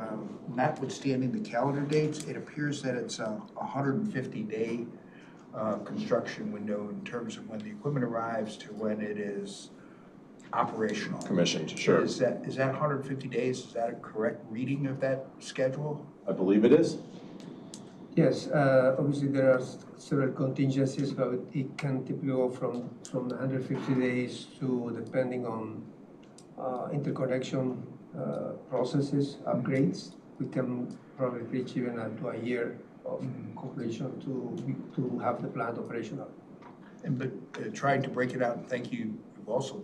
notwithstanding the calendar dates, it appears that it's a 150-day construction window in terms of when the equipment arrives to when it is operational. Commissioned, sure. Is that 150 days? Is that a correct reading of that schedule? I believe it is. Yes, obviously there are several contingencies, but it can typically go from 150 days to, depending on interconnection processes, upgrades, we can probably reach even up to a year of completion to have the plant operational. But trying to break it out, and thank you, you've also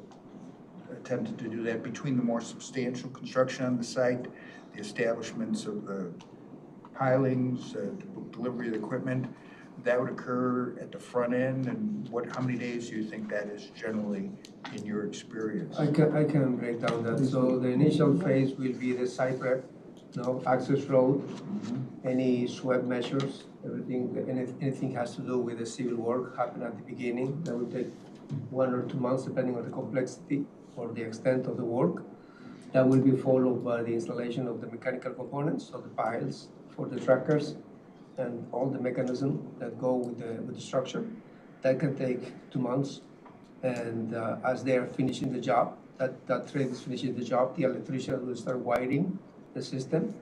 attempted to do that, between the more substantial construction on the site, the establishments of the pilings, delivery of the equipment, that would occur at the front end, and how many days do you think that is generally in your experience? I can break down that. So the initial phase will be the site prep, access road, any SWEP measures, anything has to do with the civil work happen at the beginning. That will take 1 or 2 months depending on the complexity or the extent of the work. That will be followed by the installation of the mechanical components, so the piles for the trackers and all the mechanisms that go with the structure. That can take 2 months. And as they are finishing the job, that trade is finishing the job, the electrician will start wiring the system.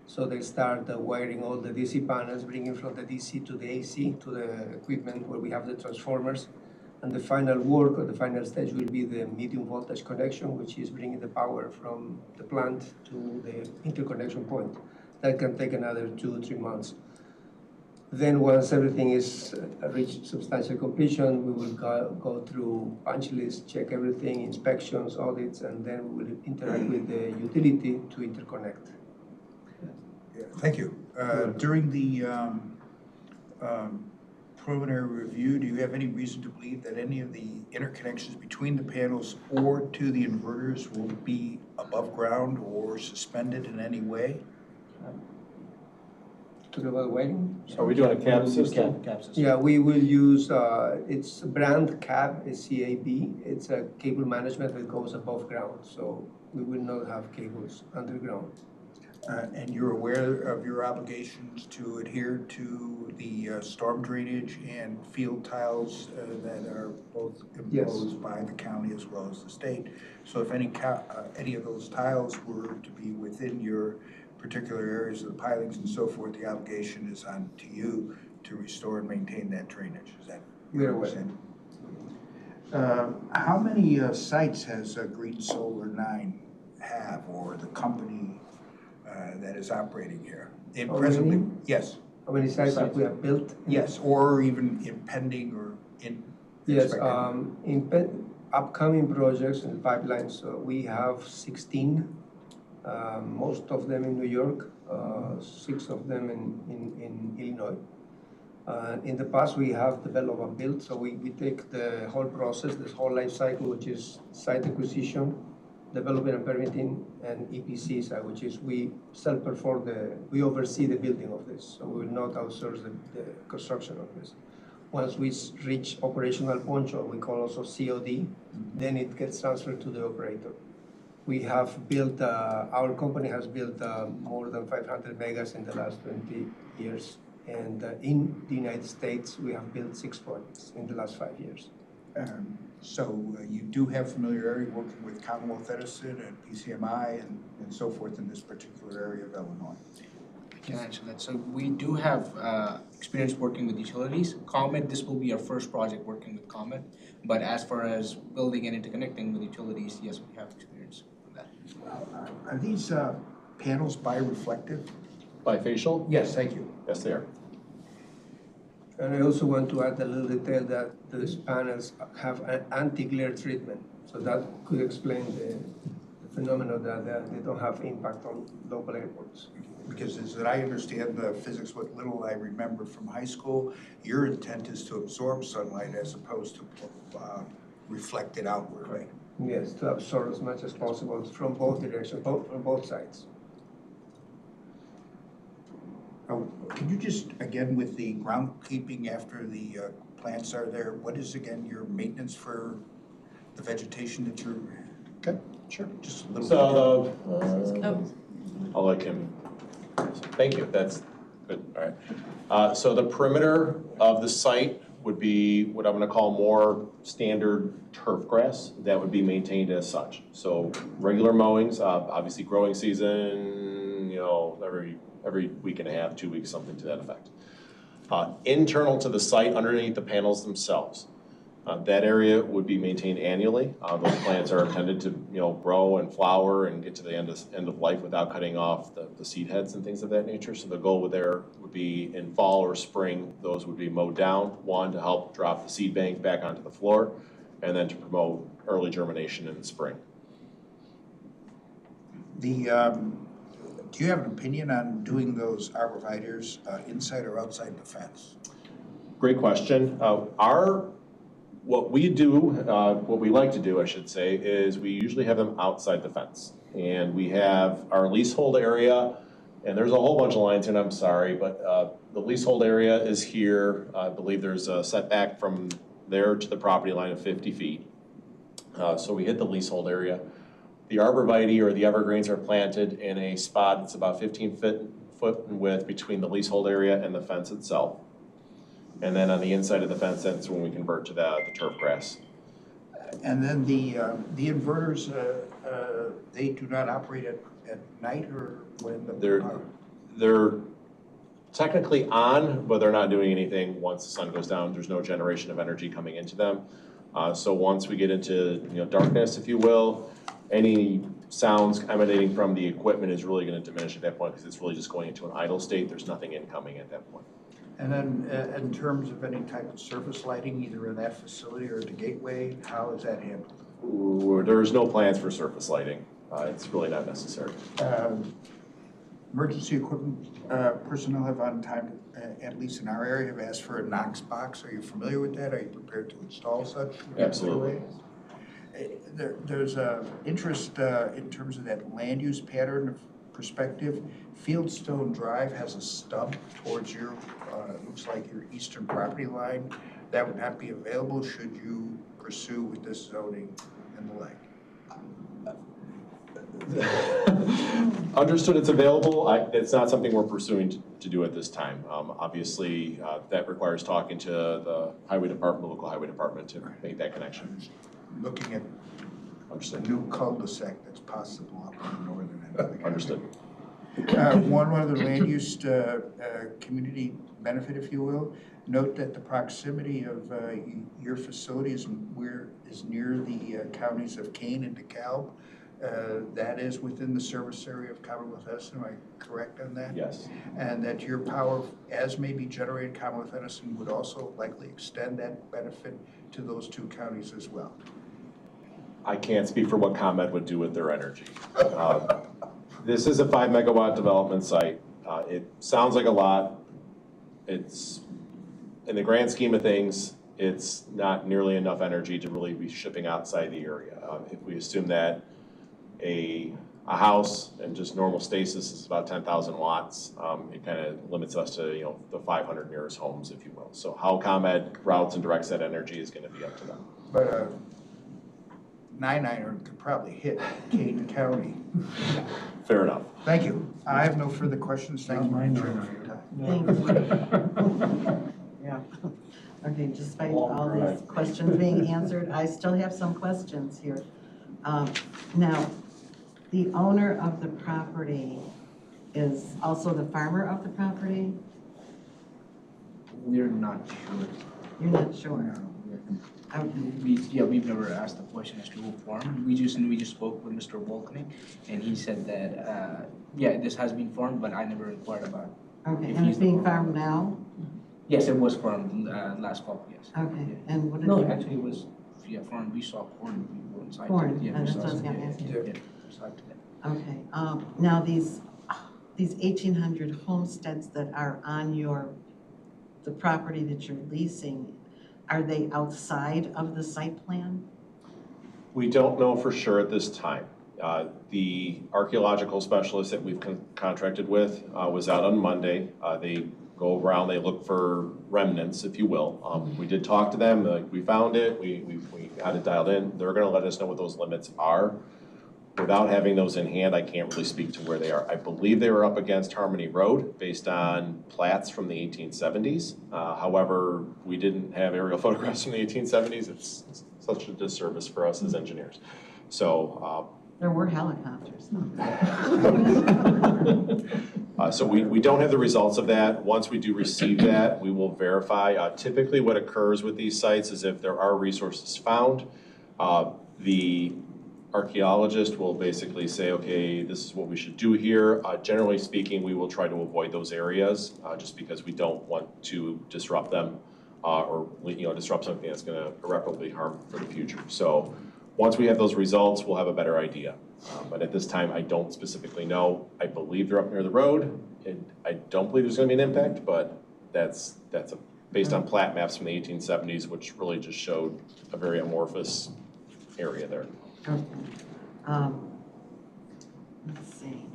So they start wiring all the DC panels, bringing from the DC to the AC to the equipment where we have the transformers. And the final work or the final stage will be the medium voltage connection, which is bringing the power from the plant to the interconnection point. That can take another 2 or 3 months. Then once everything is reached substantial completion, we will go through punch lists, check everything, inspections, audits, and then we will interact with the utility to interconnect. Yeah, thank you. During the preliminary review, do you have any reason to believe that any of the interconnections between the panels or to the inverters will be above ground or suspended in any way? Talk about wiring? Are we doing a cab system? Cap system. Yeah, we will use, it's brand CAB, it's CAB. It's a cable management that goes above ground, so we will not have cables underground. And you're aware of your obligations to adhere to the storm drainage and field tiles that are both imposed by the county as well as the state. So if any of those tiles were to be within your particular areas of the pilings and so forth, the obligation is on to you to restore and maintain that drainage. Is that We're aware. understanding? How many sites has Green Solar 9 have, or the company that is operating here? In How presently, many? yes, How many sites that we have built? yes, or even impending or in. Yes, expected? upcoming projects and pipelines, we have 16, most of them in New York, 6 of them in Illinois. In the past, we have developed and built, so we take the whole process, this whole life cycle, which is site acquisition, development and permitting, and EPC side, which is we self-perform we oversee the building of this, so we will not outsource the construction of this. Once we reach operational point, or we call also COD, then it gets transferred to the operator. We have built, our company has built more than 500 megas in the last 20 years. And in the United States, we have built 6 projects in the last 5 years. So you do have familiarity working with Commonwealth Edison and PCMI and so forth in this particular area of Illinois? I can answer that. So we do have experience working with utilities. Comet, this will be our first project working with Comet. But as far as building and interconnecting with utilities, yes, we have experience with that. Are these panels bireflective? Bifacial? Yes, thank you. Yes, they are. And I also want to add a little detail that these panels have an anti-glare treatment. So that could explain the phenomenon that they don't have impact on local airports. Because as I understand the physics, what little I remember from high school, your intent is to absorb sunlight as opposed to reflect it outwardly. Yes, to absorb as much as possible from both directions, from both sides. Can you just, again, with the groundkeeping after the plants are there, what is again your maintenance for the vegetation that you're? Okay, sure. Just a little. So, I'll let Kim. Thank you, that's good, all right. So the perimeter of the site would be what I'm gonna call more standard turf grass that would be maintained as such. So regular mowings, obviously growing season, every week and a half, 2 weeks, something to that effect. Internal to the site, underneath the panels themselves, that area would be maintained annually. Those plants are intended to, grow and flower and get to the end of life without cutting off the seed heads and things of that nature. So the goal would be in fall or spring, those would be mowed down. One, to help drop the seed bank back onto the floor, and then to promote early germination in the spring. Do you have an opinion on doing those arborvitaes inside or outside the fence? Great question. What we like to do, I should say, is we usually have them outside the fence. And we have our leasehold area, and there's a whole bunch of lines, and I'm sorry, but the leasehold area is here. I believe there's a setback from there to the property line of 50 feet. So we hit the leasehold area. The arborvitae or the evergreens are planted in a spot that's about 15 foot in width between the leasehold area and the fence itself. And then on the inside of the fence, that's when we convert to the turf grass. And then the inverters, they do not operate at night or when They're technically on, but they're not doing anything once the sun goes down. There's no generation of energy coming into them. So once we get into darkness, if you will, any sounds emanating from the equipment is really going to diminish at that point because it's really just going into an idle state. There's nothing incoming at that point. And then in terms of any type of surface lighting, either in that facility or at the gateway, how is that handled? There's no plans for surface lighting. It's really not necessary. Emergency equipment personnel have on time, at least in our area, have asked for a Knox box. Are you familiar with that? Are you prepared to install such? Absolutely. There's interest in terms of that land use pattern of perspective. Fieldstone Drive has a stub towards your, looks like your eastern property line. That would not be available should you pursue with this zoning and the like. Understood it's available. It's not something we're pursuing to do at this time. Obviously, that requires talking to the highway department, local highway department to make that connection. Looking at a Understood. new cul-de-sac that's possible up in the northern end of the county. Understood. One other land use community benefit, if you will. Note that the proximity of your facility is near the counties of Kane and DeKalb. That is within the service area of Commonwealth Edison. Am I correct on that? Yes. And that your power, as may be generated in Commonwealth Edison, would also likely extend that benefit to those two counties as well. I can't speak for what ComEd would do with their energy. This is a 5 megawatt development site. It sounds like a lot. It's, in the grand scheme of things, it's not nearly enough energy to really be shipping outside the area. If we assume that a house and just normal stasis is about 10,000 watts, it kind of limits us to, the 500 nearest homes, if you will. So how ComEd routes and directs that energy is going to be up to them. But 9-9er could probably hit Kane County. Fair enough. Thank you. I have no further questions. Thank you, Madam Chairman, for your time. Thank you. Yeah. Okay, despite all these questions being answered, I still have some questions here. Now, the owner of the property is also the farmer of the property? We're not sure. You're not sure? Okay. We've never asked the question as to who farmed. We just spoke with Mr. Volknick, and he said that, this has been farmed, but I never inquired about it. Okay, If and he's it's the being farmer. farmed now? Yes, it was farmed last fall, yes. Okay, and what did No, you? actually, it was, farmed. We saw corn. We were inside. Corn, Yeah, that's we what I was saw gonna some- ask you. yeah, inside to that. Okay, now these 1,800 homesteads that are on the property that you're leasing, are they outside of the site plan? We don't know for sure at this time. The archaeological specialist that we've contracted with was out on Monday. They go around, they look for remnants, if you will. We did talk to them, we found it, we got it dialed in. They're gonna let us know what those limits are. Without having those in hand, I can't really speak to where they are. I believe they were up against Harmony Road based on plats from the 1870s. However, we didn't have aerial photographs from the 1870s. It's such a disservice for us as engineers. So, There were helicopters. so we don't have the results of that. Once we do receive that, we will verify. Typically what occurs with these sites is if there are resources found, the archaeologist will basically say, okay, this is what we should do here. Generally speaking, we will try to avoid those areas just because we don't want to disrupt them or disrupt something that's going to irreparably harm for the future. So once we have those results, we'll have a better idea. But at this time, I don't specifically know. I believe they're up near the road, and I don't believe there's going to be an impact, but that's based on plat maps from the 1870s, which really just showed a very amorphous area there. Okay. Let's see.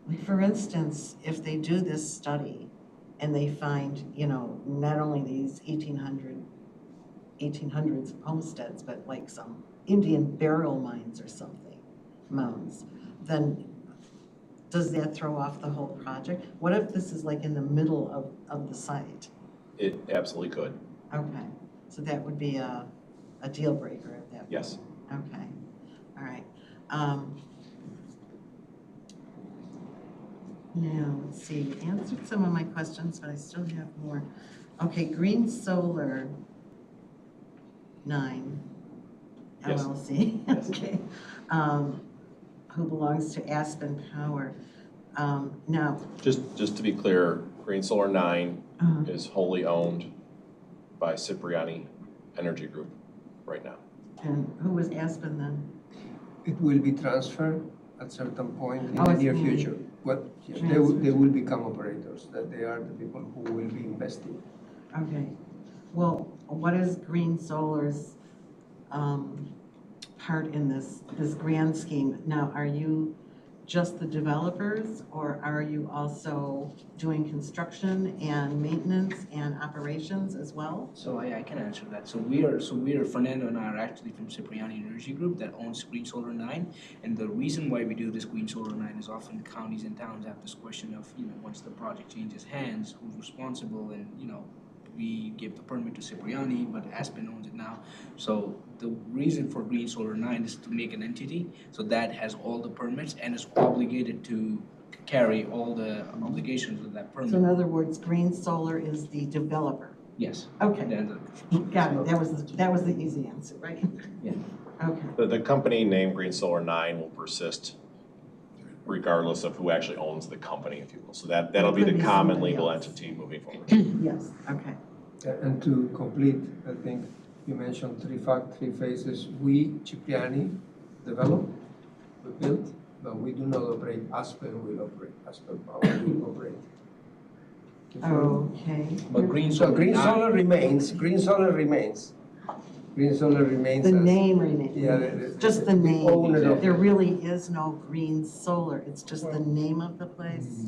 Like for instance, if they do this study and they find, not only these 1800s homesteads, but like some Indian burial mounds or something, then does that throw off the whole project? What if this is like in the middle of the site? It absolutely could. Okay, so that would be a deal breaker at that point? Yes. Okay, all right. Now, let's see, you answered some of my questions, but I still have more. Okay, Green Solar 9 Yes. LLC, Yes. okay, who belongs to Aspen Power. Now, Just to be clear, Green Solar 9 uh, is wholly owned by Cipriani Energy Group right now. and who was Aspen then? It will be transferred at certain point in Oh, the I near see. future. What, they will become operators, that they are the people who will be investing. Okay. Well, what is Green Solar's part in this grand scheme? Now, are you just the developers, or are you also doing construction and maintenance and operations as well? So I can answer that. So Fernando and I are actually from Cipriani Energy Group that owns Green Solar 9. And the reason why we do this Green Solar 9 is often counties and towns have this question of, once the project changes hands, who's responsible? And, we give the permit to Cipriani, but Aspen owns it now. So the reason for Green Solar 9 is to make an entity, so that has all the permits and is obligated to carry all the obligations of that permit. So in other words, Green Solar is the developer. Yes. Okay, Then got it. That was the easy answer, right? Yeah. Okay. The company name Green Solar 9 will persist regardless of who actually owns the company, if you will. So that'll be It could the be common somebody legal else. entity moving forward. Yes, okay. And to complete, I think you mentioned three phases. We, Cipriani, develop, we build, but we do not operate. Aspen will operate. Aspen Power will operate. Okay. But Green So Solar Green 9 Solar remains, Green Solar remains. Green Solar remains The as. name remains. Yeah. Just the name. owner of There it. really is no Green Solar. It's just the name of the place.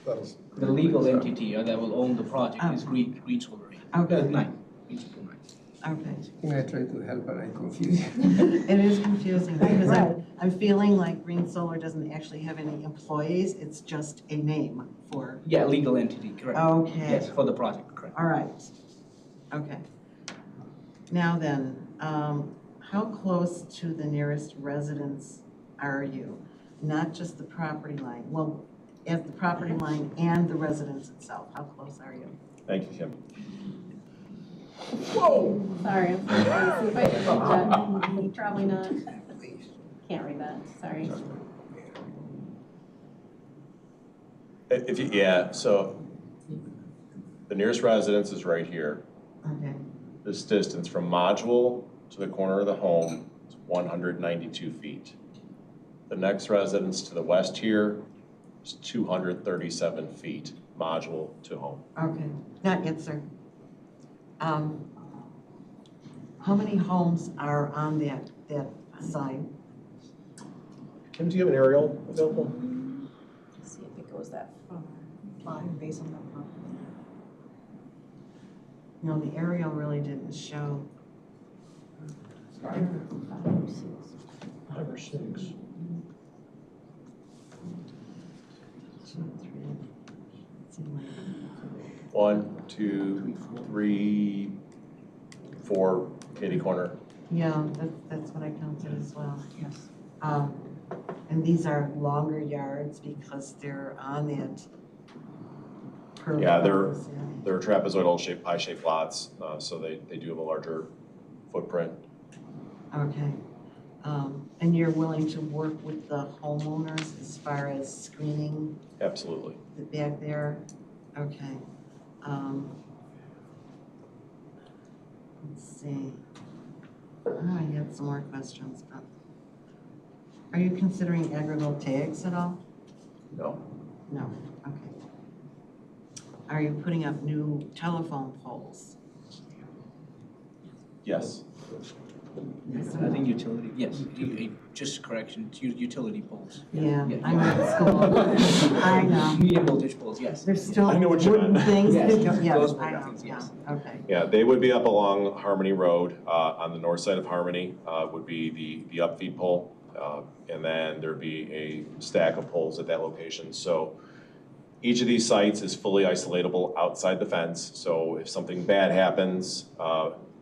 That's- The legal entity that will own the project is Okay. Green Solar 8. Okay. 9. Green Solar 9. Okay. I think I tried to help, but I confused you. It is confusing because Right. I'm feeling like Green Solar doesn't actually have any employees. It's just a name for, Yeah, legal entity, correct. okay. Yes, for the project, correct. All right. Okay. Now then, how close to the nearest residence are you? Not just the property line, well, at the property line and the residence itself, how close are you? Thank you, Kim. Sorry, I'm trying to see if I can read that. Probably not. Can't read that, sorry. So the nearest residence is right here. Okay. This distance from module to the corner of the home is 192 feet. The next residence to the west here is 237 feet, module to home. Okay, not yet, sir. How many homes are on that side? Kim, do you have an aerial available? Let's see if it goes that far. Based on that property. No, the aerial really didn't show. 5 or 6. 5 or 6. 2, 3. Let's see what- 1, 2, 3, 4, kitty corner. Yeah, that's what I counted as well. Yes. And these are longer yards because they're on that. curved Yeah, surface, they're trapezoidal shaped, pie-shaped lots, so they do have a larger footprint. Okay. And you're willing to work with the homeowners as far as screening Absolutely. the back there? Okay. Let's see. I had some more questions, but are you considering agrivoltaics at all? No. No, okay. Are you putting up new telephone poles? Yes. Yes or I no? think utility, yes, just correction, utility poles. Yeah, Yeah. I'm at school. I know. Medium voltage poles, yes. There's still I know what you wooden meant. things. Yes, that go- Yes, those I wooden know, things, yeah, yes. okay. Yeah, they would be up along Harmony Road, on the north side of Harmony, would be the upfeed pole. And then there'd be a stack of poles at that location. So each of these sites is fully isolatable outside the fence. So if something bad happens,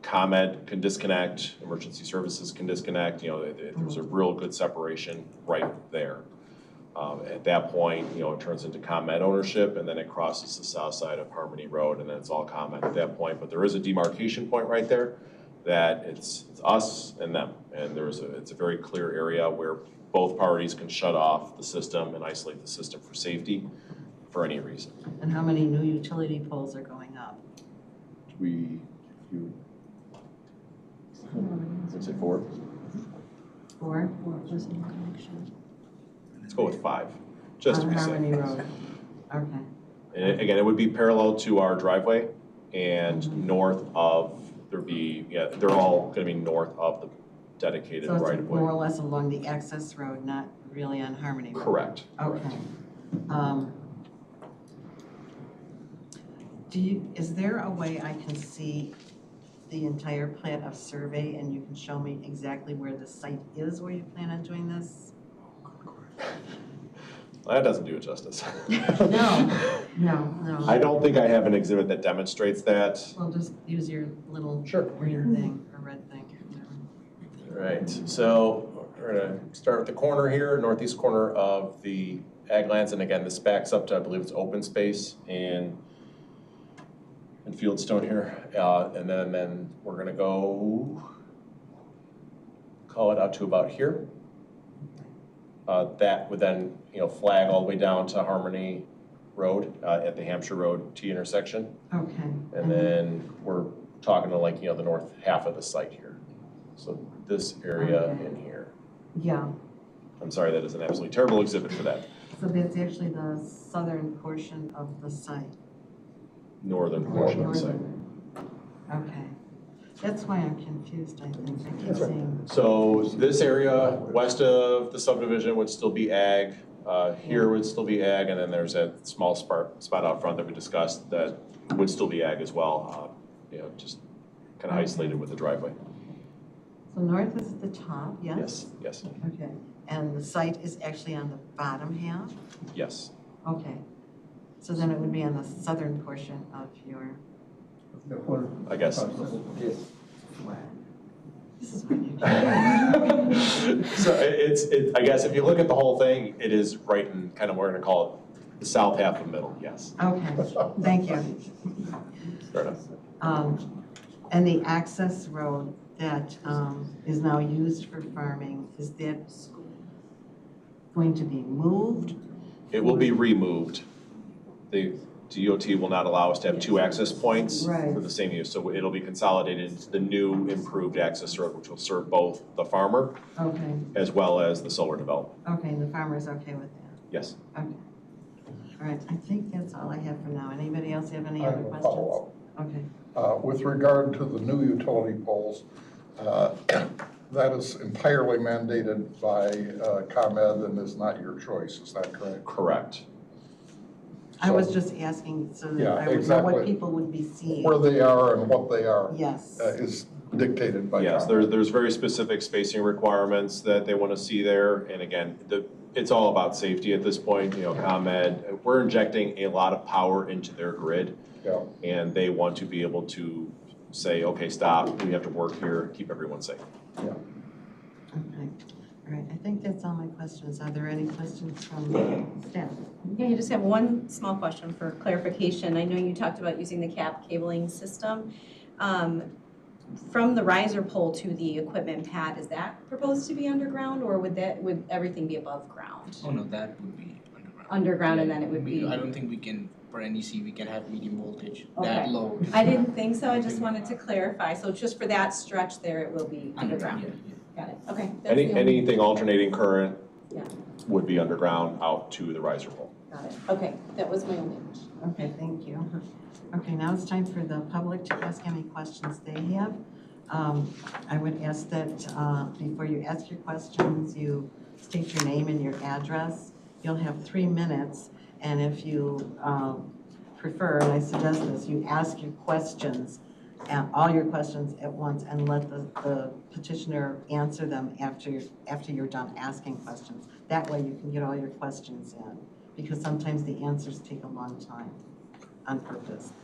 ComEd can disconnect, emergency services can disconnect, there's a real good separation right there. At that point, it turns into ComEd ownership, and then it crosses the south side of Harmony Road, and then it's all ComEd at that point. But there is a demarcation point right there that it's us and them. And it's a very clear area where both parties can shut off the system and isolate the system for safety for any reason. And how many new utility poles are going up? Is it 4? 4? Or there's no connection. Let's go with 5, just to On be safe. Harmony Road. Okay, And again, it would be parallel to our driveway and north of, they're all gonna be north of the dedicated so right it's of more or way. less along the access road, not really on Harmony Road? Correct. Okay. Is there a way I can see the entire plan of survey and you can show me exactly where the site is where you plan on doing this? That doesn't do it justice. No. I don't think I have an exhibit that demonstrates that. Well, just use your little Sure. green thing or red thing. All right, so we're gonna start with the corner here, northeast corner of the ag lands, and again, this backs up to, I believe it's open space in Fieldstone here, and then we're gonna go, call it out to about here. That would then, flag all the way down to Harmony Road, at the Hampshire Road T intersection. Okay. And then we're talking to the north half of the site here. So this area in here. Yeah, I'm sorry, that is an absolutely terrible exhibit for that. so that's actually the southern portion of the site. Northern portion of the site. Okay. That's why I'm confused, I think. I keep seeing. So this area west of the subdivision would still be ag. Here would still be ag, and then there's a small spot out front that we discussed that would still be ag as well. Just kind of isolated with the driveway. So north is at the top, yes? Yes, Okay. And the site is actually on the bottom half? yes. Okay. So then it would be on the southern portion of your, The whole. I guess. Yes. this is what you do. So I guess if you look at the whole thing, it is right in kind of, we're gonna call it the south half of the middle, yes. Okay, thank you. Fair enough. And the access road that is now used for farming, is that going to be moved? It will be removed. The DOT will not allow us to have 2 access points Right. for the same use. So it'll be consolidated into the new improved access road, which will serve both the farmer Okay, as well as the solar development. okay, and the farmer's okay with that? Yes. Okay. All right, I think that's all I have for now. Anybody else have any I other have a questions? follow-up. Okay. With regard to the new utility poles, that is entirely mandated by ComEd and is not your choice, is that correct? Correct. I was So- just asking so that Yeah, I would know what exactly. people would be seeing. Where they are and what they are Yes. is dictated by Yes, ComEd. there's very specific spacing requirements that they want to see there. And again, it's all about safety at this point. ComEd, we're injecting a lot of power into their grid. Yeah. And they want to be able to say, okay, stop, we have to work here, keep everyone safe. Okay. All right, I think that's all my questions. Are there any questions from staff? Yeah, I just have one small question for clarification. I know you talked about using the cap cabling system. From the riser pole to the equipment pad, is that proposed to be underground, or would everything be above ground? Oh, no, that would be underground. Underground, and then it would be. I don't think we can, for NEC, we can have medium voltage Okay. that low. I didn't think so, I just wanted to clarify. So just for that stretch there, it will be underground. Yeah. Got it, okay. That's the only- Anything alternating current Yeah. would be underground out to the riser pole. Got it, okay, that was my only question. Okay, thank you. Okay, now it's time for the public to ask any questions they have. I would ask that before you ask your questions, you state your name and your address. You'll have 3 minutes, and if you prefer, and I suggest this, you ask your questions, all your questions at once, and let the petitioner answer them after you're done asking questions. That way you can get all your questions in, because sometimes the answers take a long time on purpose.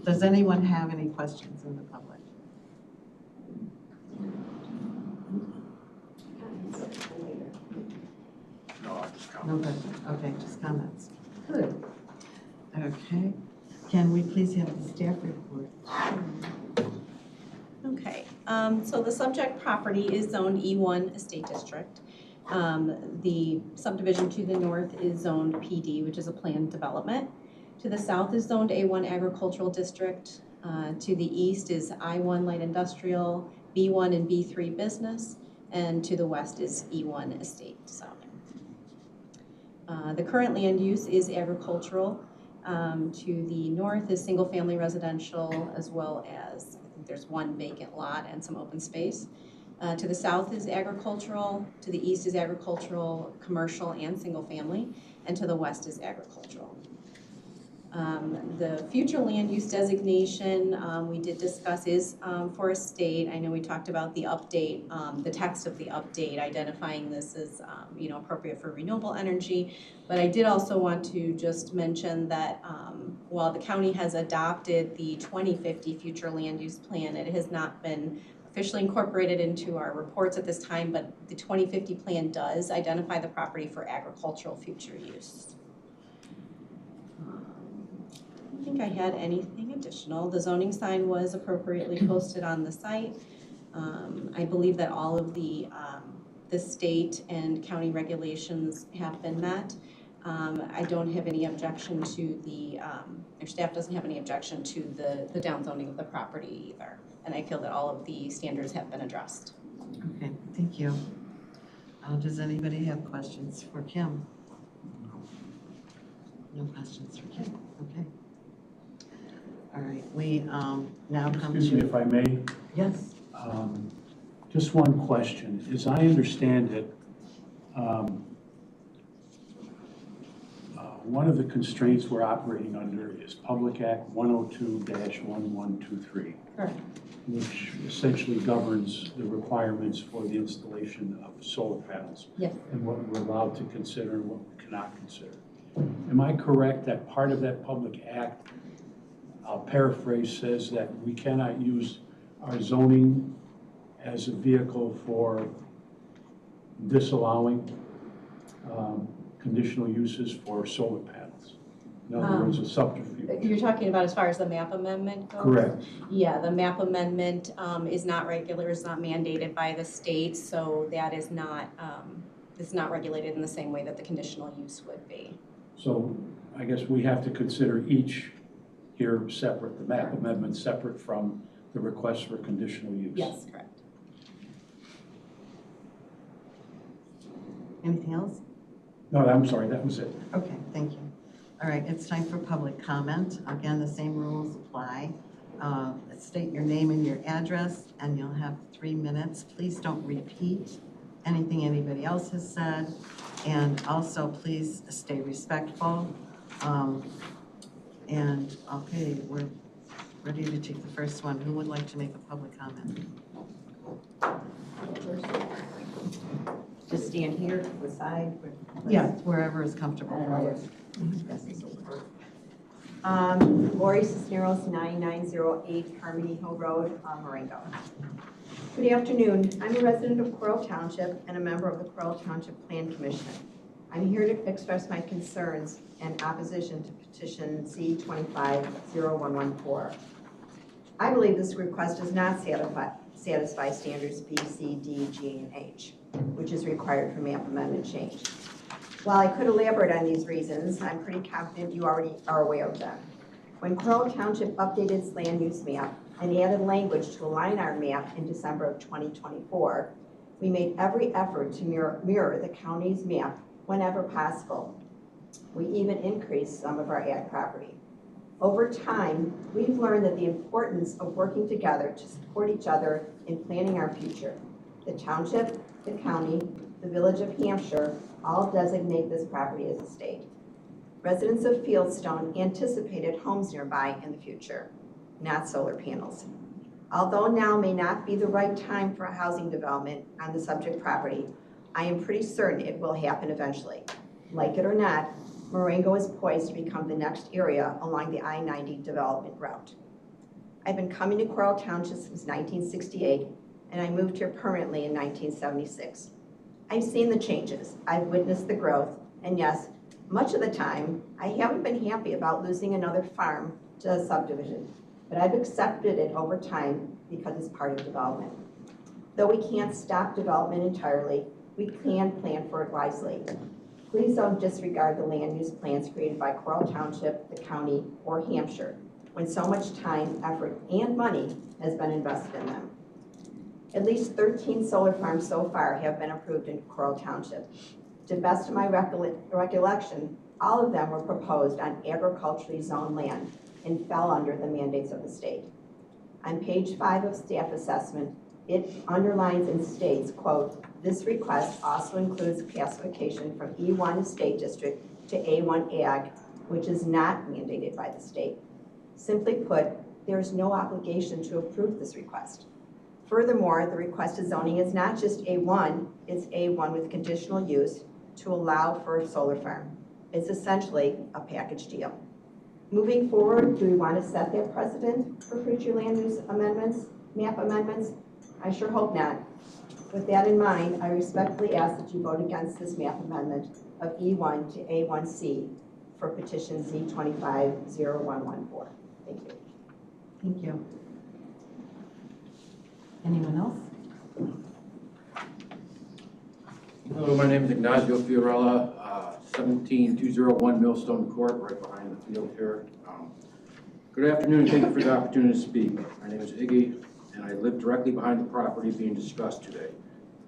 Does anyone have any questions in the public? No questions, okay, just comments. Good. Okay, can we please have the staff report? Okay, so the subject property is zoned E1 Estate District. The subdivision to the north is zoned PD, which is a planned development. To the south is zoned A1 Agricultural District. To the east is I1 Light Industrial, B1 and B3 Business. and to the west is E1 estate zone. The current land use is agricultural. To the north is single-family residential, as well as, I think there's one vacant lot and some open space. To the south is agricultural, to the east is agricultural, commercial, and single-family, and to the west is agricultural. The future land use designation we did discuss is for estate. I know we talked about the update, the text of the update, identifying this as appropriate for renewable energy. But I did also want to just mention that while the county has adopted the 2050 future land use plan, it has not been officially incorporated into our reports at this time, but the 2050 plan does identify the property for agricultural future use. I don't think I had anything additional. The zoning sign was appropriately posted on the site. I believe that all of the state and county regulations have been met. I don't have any objection to the, or staff doesn't have any objection to the downzoning of the property either. And I feel that all of the standards have been addressed. Okay, thank you. Does anybody have questions for Kim? No questions for Kim, okay. All right, we now come to. Excuse me if I may. Yes. Just one question. As I understand it, one of the constraints we're operating under is Public Act 102-1123. Correct. Which essentially governs the requirements for the installation of solar panels. Yes. And what we're allowed to consider and what we cannot consider. Am I correct that part of that public act, I'll paraphrase, says that we cannot use our zoning as a vehicle for disallowing conditional uses for solar panels? In other words, a subterfuge. You're talking about as far as the map amendment goes? Correct. Yeah, the map amendment is not regular, is not mandated by the state, so that is not, it's not regulated in the same way that the conditional use would be. So I guess we have to consider each here separate, the map amendment separate from the request for conditional use. Yes, correct. Anything else? No, I'm sorry, that was it. Okay, thank you. All right, it's time for public comment. Again, the same rules apply. State your name and your address, and you'll have 3 minutes. Please don't repeat anything anybody else has said. And also, please stay respectful. And, okay, we're ready to take the first one. Who would like to make a public comment? Just stand here to the side? Yes, wherever is comfortable. Lori Cisneros, 9908 Harmony Hill Road, Marengo. Good afternoon. I'm a resident of Coral Township and a member of the Coral Township Plan Commission. I'm here to express my concerns and opposition to petition C-25-0114. I believe this request does not satisfy standards B, C, D, G, and H, which is required for map amendment change. While I could elaborate on these reasons, I'm pretty confident you already are aware of them. When Coral Township updated its land use map and added language to align our map in December of 2024, we made every effort to mirror the county's map whenever possible. We even increased some of our ag property. Over time, we've learned that the importance of working together to support each other in planning our future. The township, the county, the village of Hampshire all designate this property as estate. Residents of Fieldstone anticipated homes nearby in the future, not solar panels. Although now may not be the right time for a housing development on the subject property, I am pretty certain it will happen eventually. Like it or not, Marengo is poised to become the next area along the I-90 development route. I've been coming to Coral Township since 1968, and I moved here permanently in 1976. I've seen the changes, I've witnessed the growth, and yes, much of the time, I haven't been happy about losing another farm to a subdivision, but I've accepted it over time because it's part of development. Though we can't stop development entirely, we can plan for it wisely. Please don't disregard the land use plans created by Coral Township, the county, or Hampshire, when so much time, effort, and money has been invested in them. At least 13 solar farms so far have been approved in Coral Township. To the best of my recollection, all of them were proposed on agriculturally zoned land and fell under the mandates of the state. On page 5 of staff assessment, it underlines and states, quote, "This request also includes classification from E1 Estate District to A1 Ag, which is not mandated by the state." Simply put, there is no obligation to approve this request. Furthermore, the requested zoning is not just A1, it's A1 with conditional use to allow for a solar farm. It's essentially a package deal. Moving forward, do we want to set that precedent for future land use amendments, map amendments? I sure hope not. With that in mind, I respectfully ask that you vote against this map amendment of E1 to A1C for petition Z25-0114. Thank you. Thank you. Anyone else? Hello, my name is Ignacio Fiorella, 17201 Millstone Court, right behind the field here. Good afternoon, and thank you for the opportunity to speak. My name is Iggy, and I live directly behind the property being discussed today.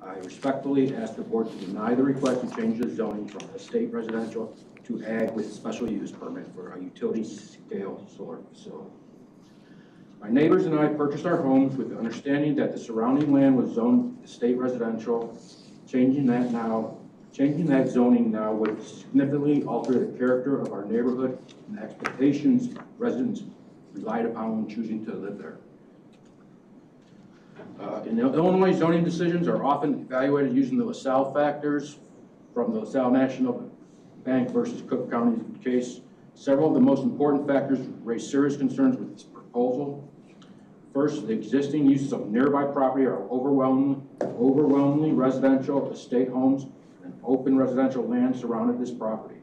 I respectfully ask the board to deny the request to change the zoning from estate residential to ag with special use permit for a utility scale solar facility. My neighbors and I purchased our homes with the understanding that the surrounding land was zoned estate residential. Changing that zoning now would significantly alter the character of our neighborhood and the expectations residents relied upon when choosing to live there. In Illinois, zoning decisions are often evaluated using the LaSalle factors from the LaSalle National Bank versus Cook County case. Several of the most important factors raise serious concerns with this proposal. First, the existing uses of nearby property are overwhelmingly residential estate homes and open residential land surrounded this property.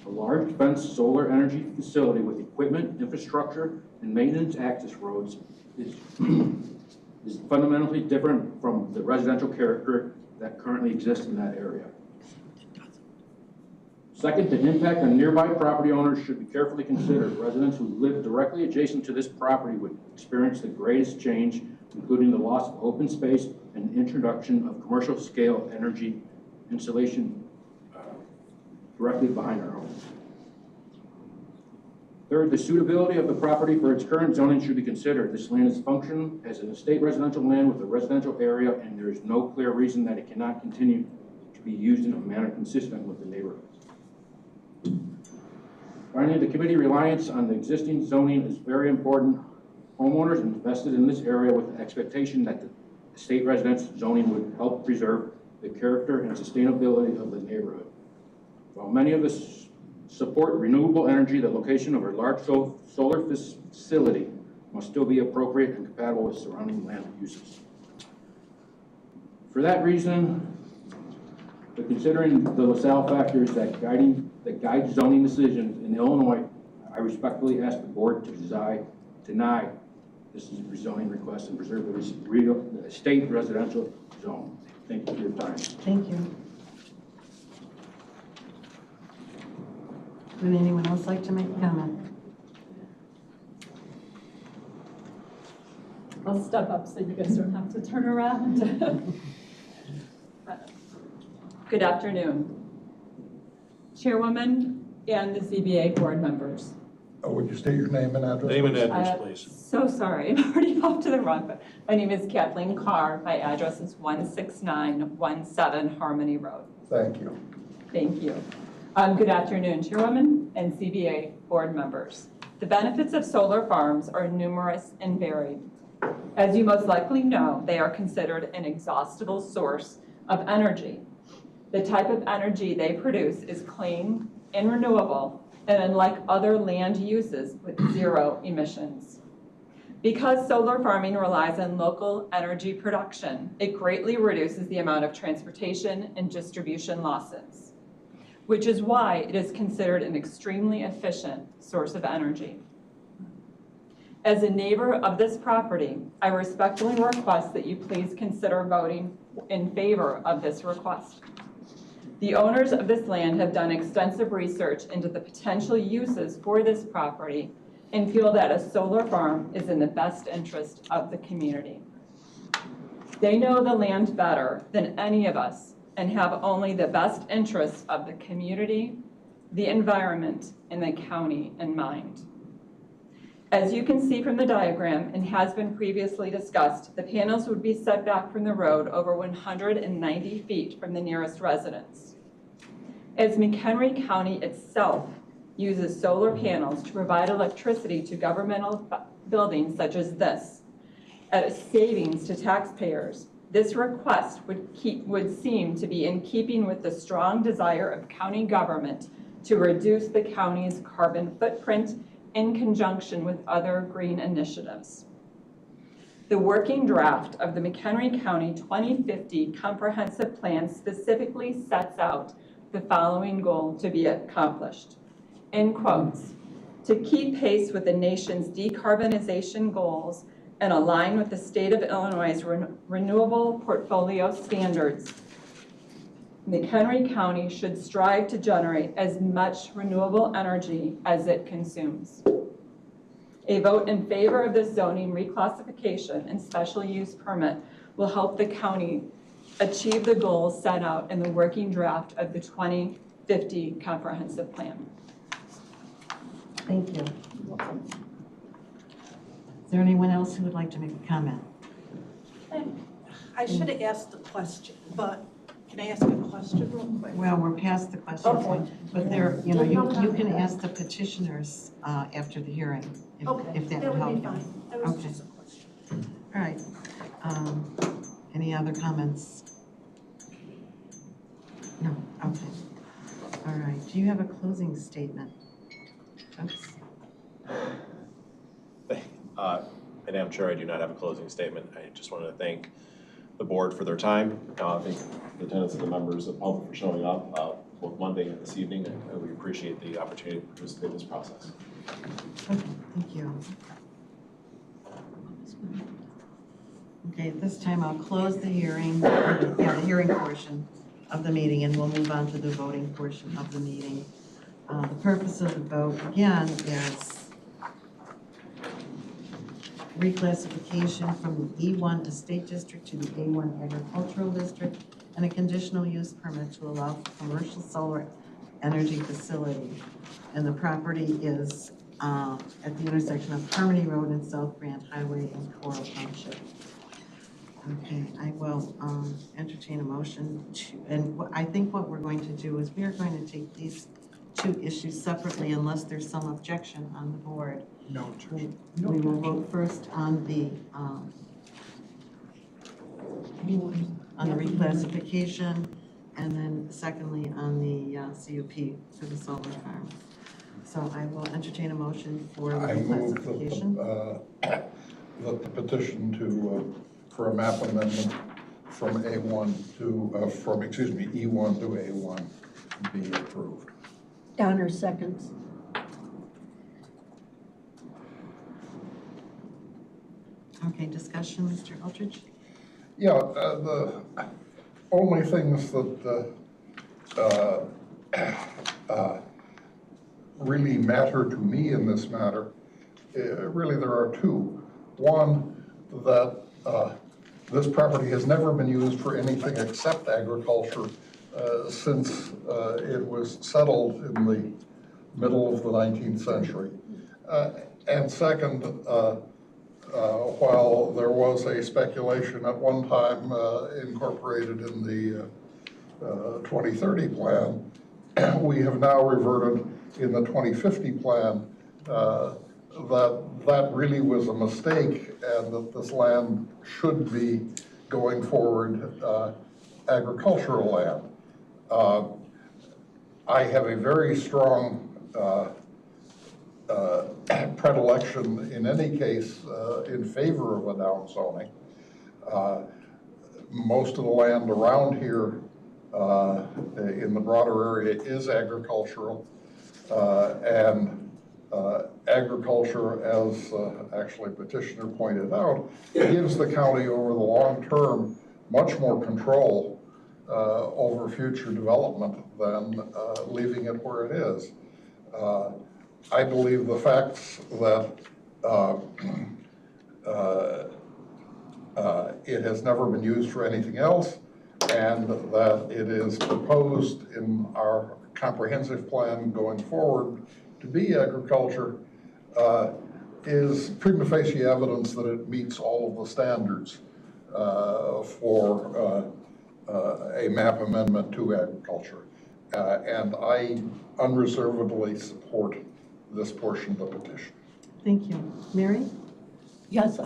A large fenced solar energy facility with equipment, infrastructure, and maintenance access roads is fundamentally different from the residential character that currently exists in that area. Second, the impact on nearby property owners should be carefully considered. Residents who live directly adjacent to this property would experience the greatest change, including the loss of open space and introduction of commercial scale energy installation directly behind our homes. Third, the suitability of the property for its current zoning should be considered. This land is functioning as an estate residential land with a residential area, and there is no clear reason that it cannot continue to be used in a manner consistent with the neighborhood. Finally, the committee reliance on the existing zoning is very important. Homeowners invested in this area with the expectation that the estate residence zoning would help preserve the character and sustainability of the neighborhood. While many of us support renewable energy, the location of a large solar facility must still be appropriate and compatible with surrounding land uses. For that reason, but considering the LaSalle factors that guide zoning decisions in Illinois, I respectfully ask the board to deny this rezoning request and preserve the estate residential zone. Thank you for your time. Thank you. Would anyone else like to make a comment? I'll step up so you guys don't have to turn around. Good afternoon, Chairwoman and the ZBA board members. Would you state your name and address? Name and address, please. So sorry, I'm already off to the wrong, but my name is Kathleen Carr. My address is 16917 Harmony Road. Thank you. Thank you. Good afternoon, Chairwoman and ZBA board members. The benefits of solar farms are numerous and varied. As you most likely know, they are considered an inexhaustible source of energy. The type of energy they produce is clean and renewable, and unlike other land uses with zero emissions. Because solar farming relies on local energy production, it greatly reduces the amount of transportation and distribution losses, which is why it is considered an extremely efficient source of energy. As a neighbor of this property, I respectfully request that you please consider voting in favor of this request. The owners of this land have done extensive research into the potential uses for this property and feel that a solar farm is in the best interest of the community. They know the land better than any of us and have only the best interests of the community, the environment, and the county in mind. As you can see from the diagram and has been previously discussed, the panels would be set back from the road over 190 feet from the nearest residence. As McHenry County itself uses solar panels to provide electricity to governmental buildings such as this, at a savings to taxpayers, this request would seem to be in keeping with the strong desire of county government to reduce the county's carbon footprint in conjunction with other green initiatives. The working draft of the McHenry County 2050 Comprehensive Plan specifically sets out the following goal to be accomplished. In quotes, to keep pace with the nation's decarbonization goals and align with the state of Illinois' renewable portfolio standards, McHenry County should strive to generate as much renewable energy as it consumes. A vote in favor of this zoning reclassification and special use permit will help the county achieve the goals set out in the working draft of the 2050 Comprehensive Plan. Thank you. Is there anyone else who would like to make a comment? I should have asked the question, but can I ask a question real quick? Well, we're past the questions, Okay. but there, you know, you can ask the petitioners after the hearing, if that would help you. That would be fine. That was Okay. just a question. All right. Any other comments? No, okay. All right, do you have a closing statement? Oops. Madam Chair, I do not have a closing statement. I just wanted to thank the board for their time. Thank the attendance of the members of the public for showing up both Monday and this evening. We appreciate the opportunity to participate in this process. Okay, thank you. Okay, at this time I'll close the hearing, the hearing portion of the meeting, and we'll move on to the voting portion of the meeting. The purpose of the vote, again, is reclassification from the E1 Estate District to the A1 Agricultural District, and a conditional use permit to allow for commercial solar energy facility. And the property is at the intersection of Harmony Road and South Grant Highway in Coral Township. Okay, I will entertain a motion to, and I think what we're going to do is we are going to take these two issues separately unless there's some objection on the board. No objection. We will vote first on the reclassification, and then secondly on the CUP for the solar farm. So I will entertain a motion for the I move reclassification. that the petition for a map amendment from A1 to, E1 to A1 be approved. Donner seconds. Okay, discussion, Mr. Eldridge? Yeah, the only things that really matter to me in this matter, really there are two. One, that this property has never been used for anything except agriculture since it was settled in the middle of the 19th century. And second, while there was a speculation at one time incorporated in the 2030 plan, we have now reverted in the 2050 plan that really was a mistake, and that this land should be going forward agricultural land. I have a very strong predilection in any case in favor of a downzoning. Most of the land around here in the broader area is agricultural, and agriculture, as actually petitioner pointed out, gives the county over the long term much more control over future development than leaving it where it is. I believe the facts that It has never been used for anything else, and that it is proposed in our comprehensive plan going forward to be agriculture is prima facie evidence that it meets all of the standards for a map amendment to agriculture. And I unreservedly support this portion of the petition. Thank you. Mary? Yes,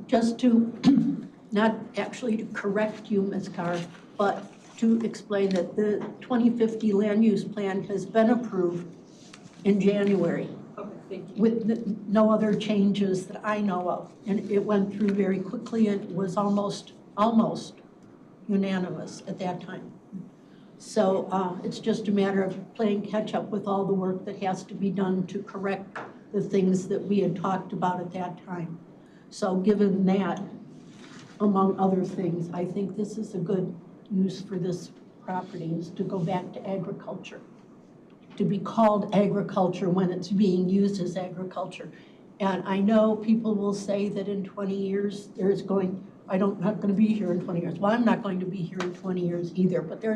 just to, not actually to correct you, Ms. Carr, but to explain that the 2050 land use plan has been approved in January Okay, thank you. with no other changes that I know of. And it went through very quickly and was almost unanimous at that time. So it's just a matter of playing catch up with all the work that has to be done to correct the things that we had talked about at that time. So given that, among other things, I think this is a good use for this property, is to go back to agriculture, to be called agriculture when it's being used as agriculture. And I know people will say that in 20 years, not going to be here in 20 years. Well, I'm not going to be here in 20 years either, but there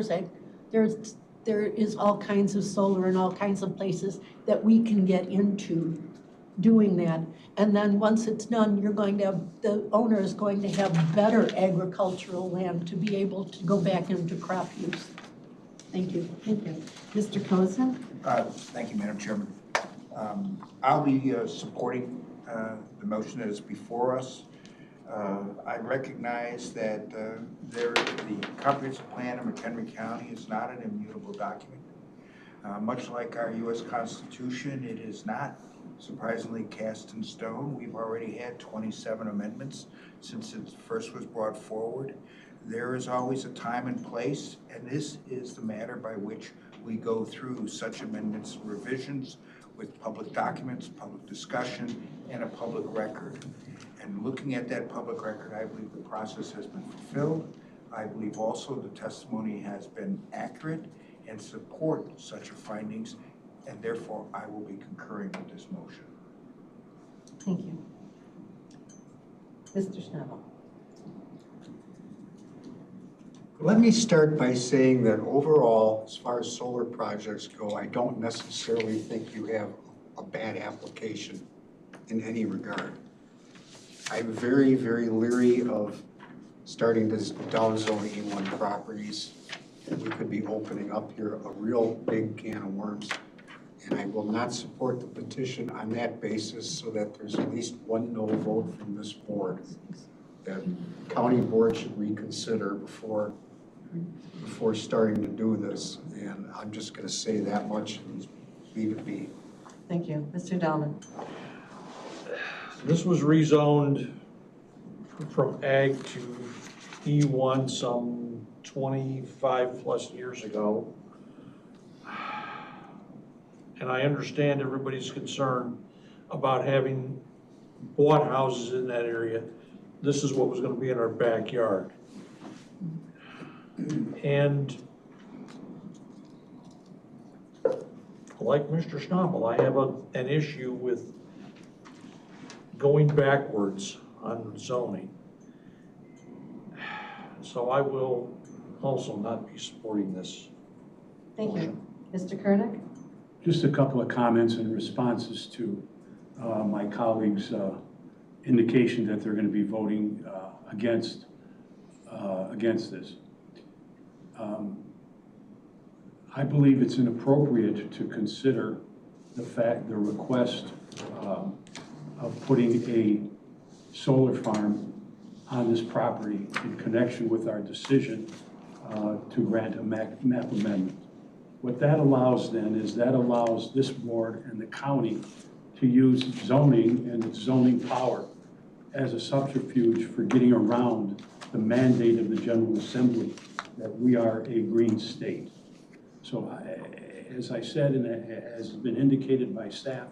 is all kinds of solar in all kinds of places that we can get into doing that. And then once it's done, the owner is going to have better agricultural land to be able to go back into crop use. Thank you. Thank you. Mr. Cozen? Thank you, Madam Chairman. I'll be supporting the motion that is before us. I recognize that the comprehensive plan of McHenry County is not an immutable document. Much like our U.S. Constitution, it is not surprisingly cast in stone. We've already had 27 amendments since it first was brought forward. There is always a time and place, and this is the matter by which we go through such amendments and revisions with public documents, public discussion, and a public record. And looking at that public record, I believe the process has been fulfilled. I believe also the testimony has been accurate and support such findings, and therefore I will be concurring with this motion. Thank you. Mr. Schnabel? Let me start by saying that overall, as far as solar projects go, I don't necessarily think you have a bad application in any regard. I'm very, very leery of starting to downzone E1 properties. We could be opening up here a real big can of worms. And I will not support the petition on that basis, so that there's at least one no vote from this board. That county board should reconsider before starting to do this. And I'm just gonna say that much and leave it be. Thank you. Mr. Dahlman? This was rezoned from ag to E1 some 25 plus years ago. And I understand everybody's concern about having bought houses in that area. This is what was gonna be in our backyard. And like Mr. Schnabel, I have an issue with going backwards on zoning. So I will also not be supporting this. Thank you. Mr. Kernick? Just a couple of comments and responses to my colleagues' indication that they're going to be voting against this. I believe it's inappropriate to consider the request of putting a solar farm on this property in connection with our decision to grant a map amendment. What that allows then is that allows this board and the county to use zoning and its zoning power as a subterfuge for getting around the mandate of the General Assembly that we are a green state. So as I said, and as has been indicated by staff,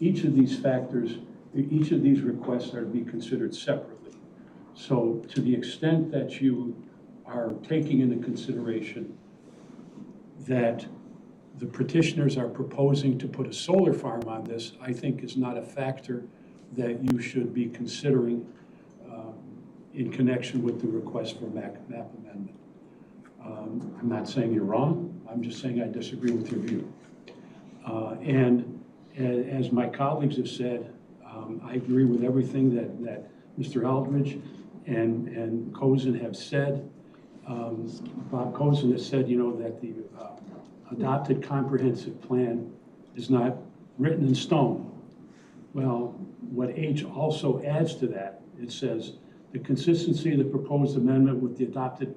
each of these factors, each of these requests are to be considered separately. So to the extent that you are taking into consideration that the petitioners are proposing to put a solar farm on this, I think is not a factor that you should be considering in connection with the request for map amendment. I'm not saying you're wrong, I'm just saying I disagree with your view. And as my colleagues have said, I agree with everything that Mr. Eldridge and Cozen have said. Bob Cozen has said, that the adopted comprehensive plan is not written in stone. Well, what H also adds to that, it says, the consistency of the proposed amendment with the adopted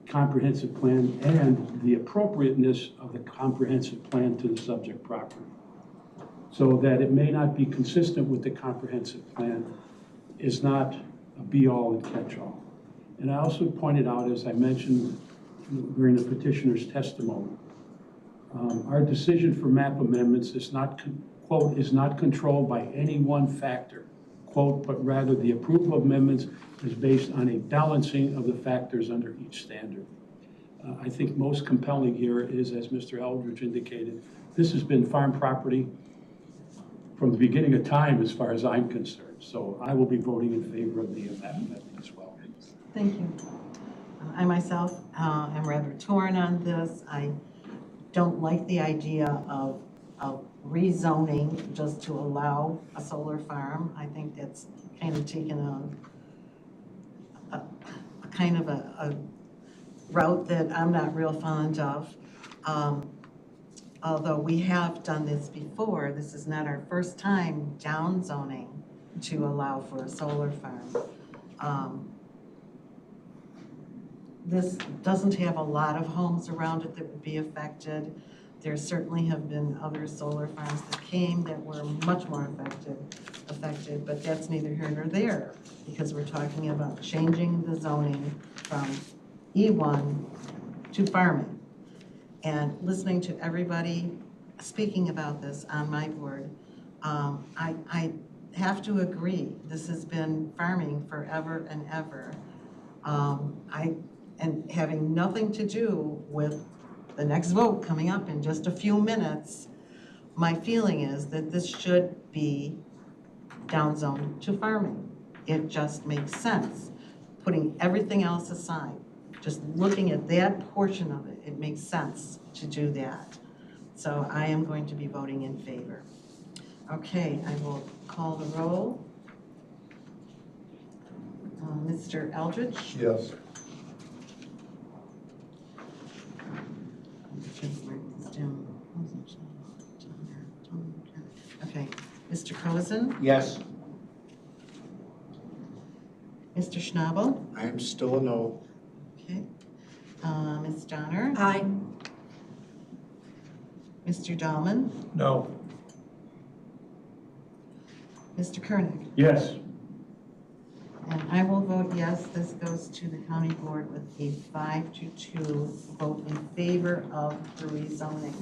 comprehensive plan and the appropriateness of the comprehensive plan to the subject property. So that it may not be consistent with the comprehensive plan is not a be-all and catch-all. And I also pointed out, as I mentioned during the petitioner's testimony, our decision for map amendments is not, quote, is not controlled by any one factor, quote, but rather the approval of amendments is based on a balancing of the factors under each standard. I think most compelling here is, as Mr. Eldridge indicated, this has been farm property from the beginning of time as far as I'm concerned. So I will be voting in favor of the map amendment as well. Thank you. I myself am rather torn on this. I don't like the idea of rezoning just to allow a solar farm. I think that's kind of taken a kind of a route that I'm not real fond of. Although we have done this before, this is not our first time down zoning to allow for a solar farm. This doesn't have a lot of homes around it that would be affected. There certainly have been other solar farms that came that were much more affected, but that's neither here nor there, because we're talking about changing the zoning from E1 to farming. And listening to everybody speaking about this on my board, I have to agree, this has been farming forever and ever. And having nothing to do with the next vote coming up in just a few minutes, my feeling is that this should be downzoned to farming. It just makes sense. Putting everything else aside, just looking at that portion of it, it makes sense to do that. So I am going to be voting in favor. Okay, I will call the roll. Mr. Eldridge? Yes. Okay, Mr. Cozen? Yes. Mr. Schnabel? I am still a no. Okay. Ms. Donner? Aye. Mr. Dahlman? No. Mr. Koenig? Yes. And I will vote yes. This goes to the county board with a 5-2 vote in favor of the rezoning.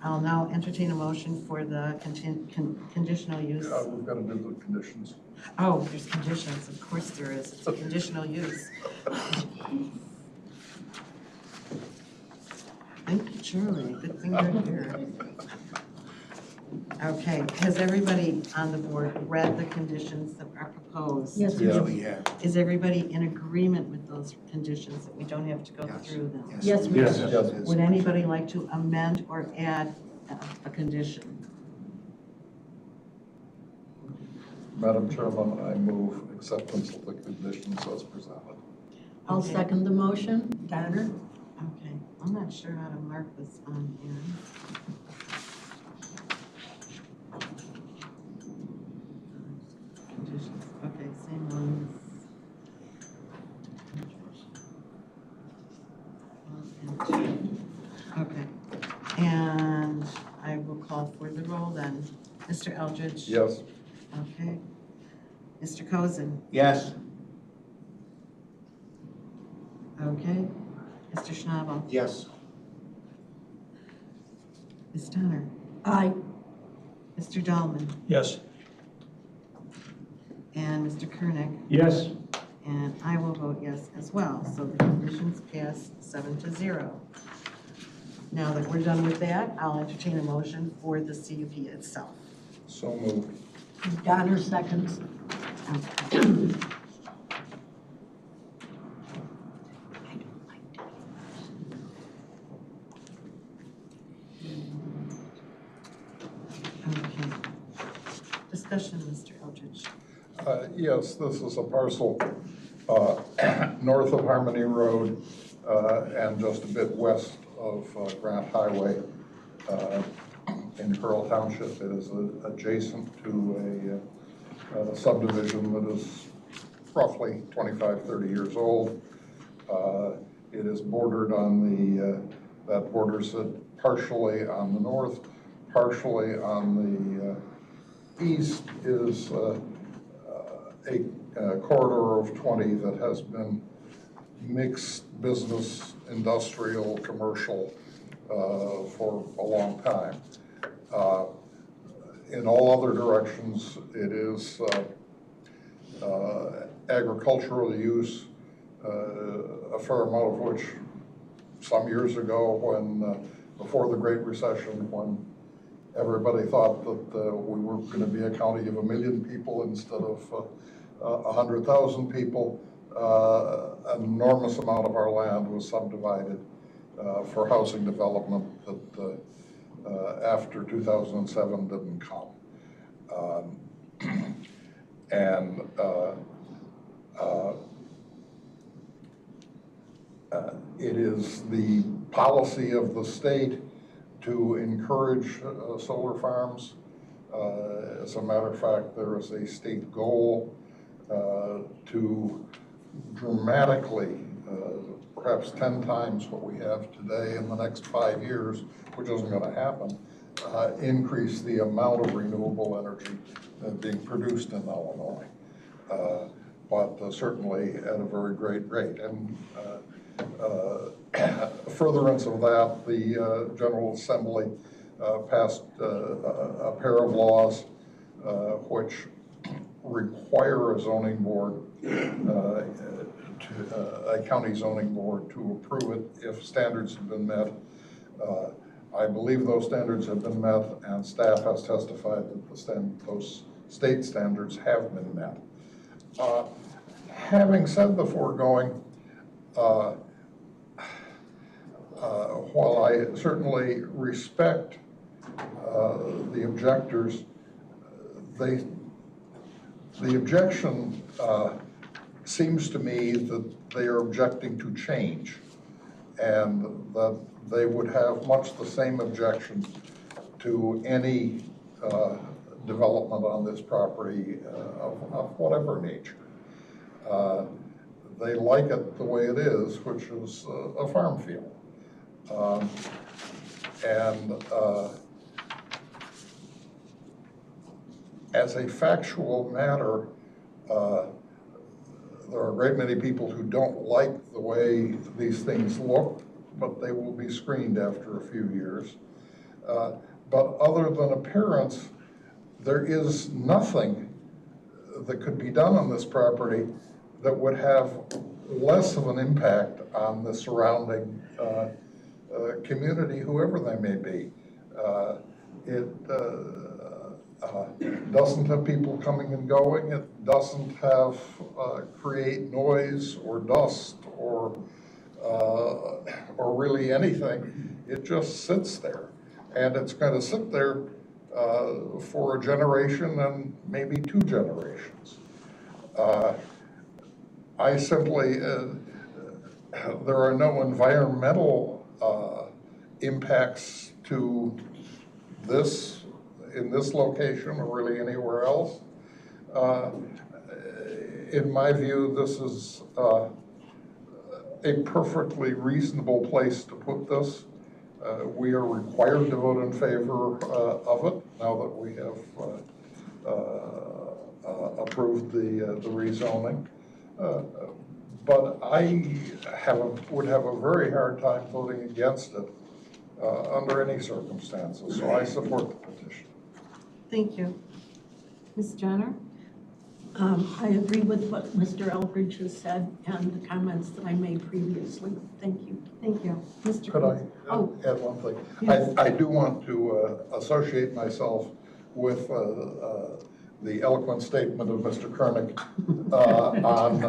I'll now entertain a motion for the conditional use. We've got to do the conditions. Oh, there's conditions. Of course there is. It's a conditional use. Thank you, Charlie. Good thing you're here. Okay, has everybody on the board read the conditions that are proposed? Yes, Yes, we have. Is everybody in agreement with those conditions, that we don't have to go through them? Yes, we Yes. Would anybody like to amend or add a condition? Madam Chairman, I move acceptance of the conditions as presented. I'll Okay. second the motion. Donner? Okay, I'm not sure how to mark this on here. Conditions, okay, same ones. Okay, and I will call for the roll then. Mr. Eldridge? Yes. Okay. Mr. Cozen? Yes. Okay. Mr. Schnabel? Yes. Ms. Donner? Aye. Mr. Dahlman? Yes. And Mr. Koenig? Yes. And I will vote yes as well. So the conditions pass 7-0. Now that we're done with that, I'll entertain a motion for the CUP itself. So moved. Donner seconds. Okay. Discussion, Mr. Eldridge. Yes, this is a parcel north of Harmony Road and just a bit west of Grant Highway in Pearl Township. It is adjacent to a subdivision that is roughly 25, 30 years old. It is bordered on that borders it partially on the north, partially on the east is a corridor of 20 that has been mixed business, industrial, commercial for a long time. In all other directions, it is agricultural use, a fair amount of which some years ago when, before the Great Recession, when everybody thought that we were going to be a county of 1 million people instead of 100,000 people, an enormous amount of our land was subdivided for housing development that after 2007 didn't come. It is the policy of the state to encourage solar farms. As a matter of fact, there is a state goal to dramatically, perhaps 10 times what we have today in the next 5 years, which isn't going to happen, increase the amount of renewable energy being produced in Illinois, but certainly at a very great rate. And furtherance of that, the General Assembly passed a pair of laws which require a zoning board, a county zoning board, to approve it if standards have been met. I believe those standards have been met, and staff has testified that those state standards have been met. Having said the foregoing, while I certainly respect the objectors, the objection seems to me that they are objecting to change, and that they would have much the same objection to any development on this property of whatever nature. They like it the way it is, which is a farm field. As a factual matter, there are a great many people who don't like the way these things look, but they will be screened after a few years. But other than appearance, there is nothing that could be done on this property that would have less of an impact on the surrounding community, whoever they may be. It doesn't have people coming and going. It doesn't have create noise or dust or really anything. It just sits there, and it's going to sit there for a generation and maybe 2 generations. I simply, there are no environmental impacts to this in this location or really anywhere else. In my view, this is a perfectly reasonable place to put this. We are required to vote in favor of it now that we have approved the rezoning. But I would have a very hard time voting against it under any circumstances, so I support the petition. Thank you. Ms. Johnner? I agree with what Mr. Eldridge has said and the comments that I made previously. Thank you. Thank you. Mr. Could I Oh. add one thing? Yes. I do want to associate myself with the eloquent statement of Mr. Koenig on...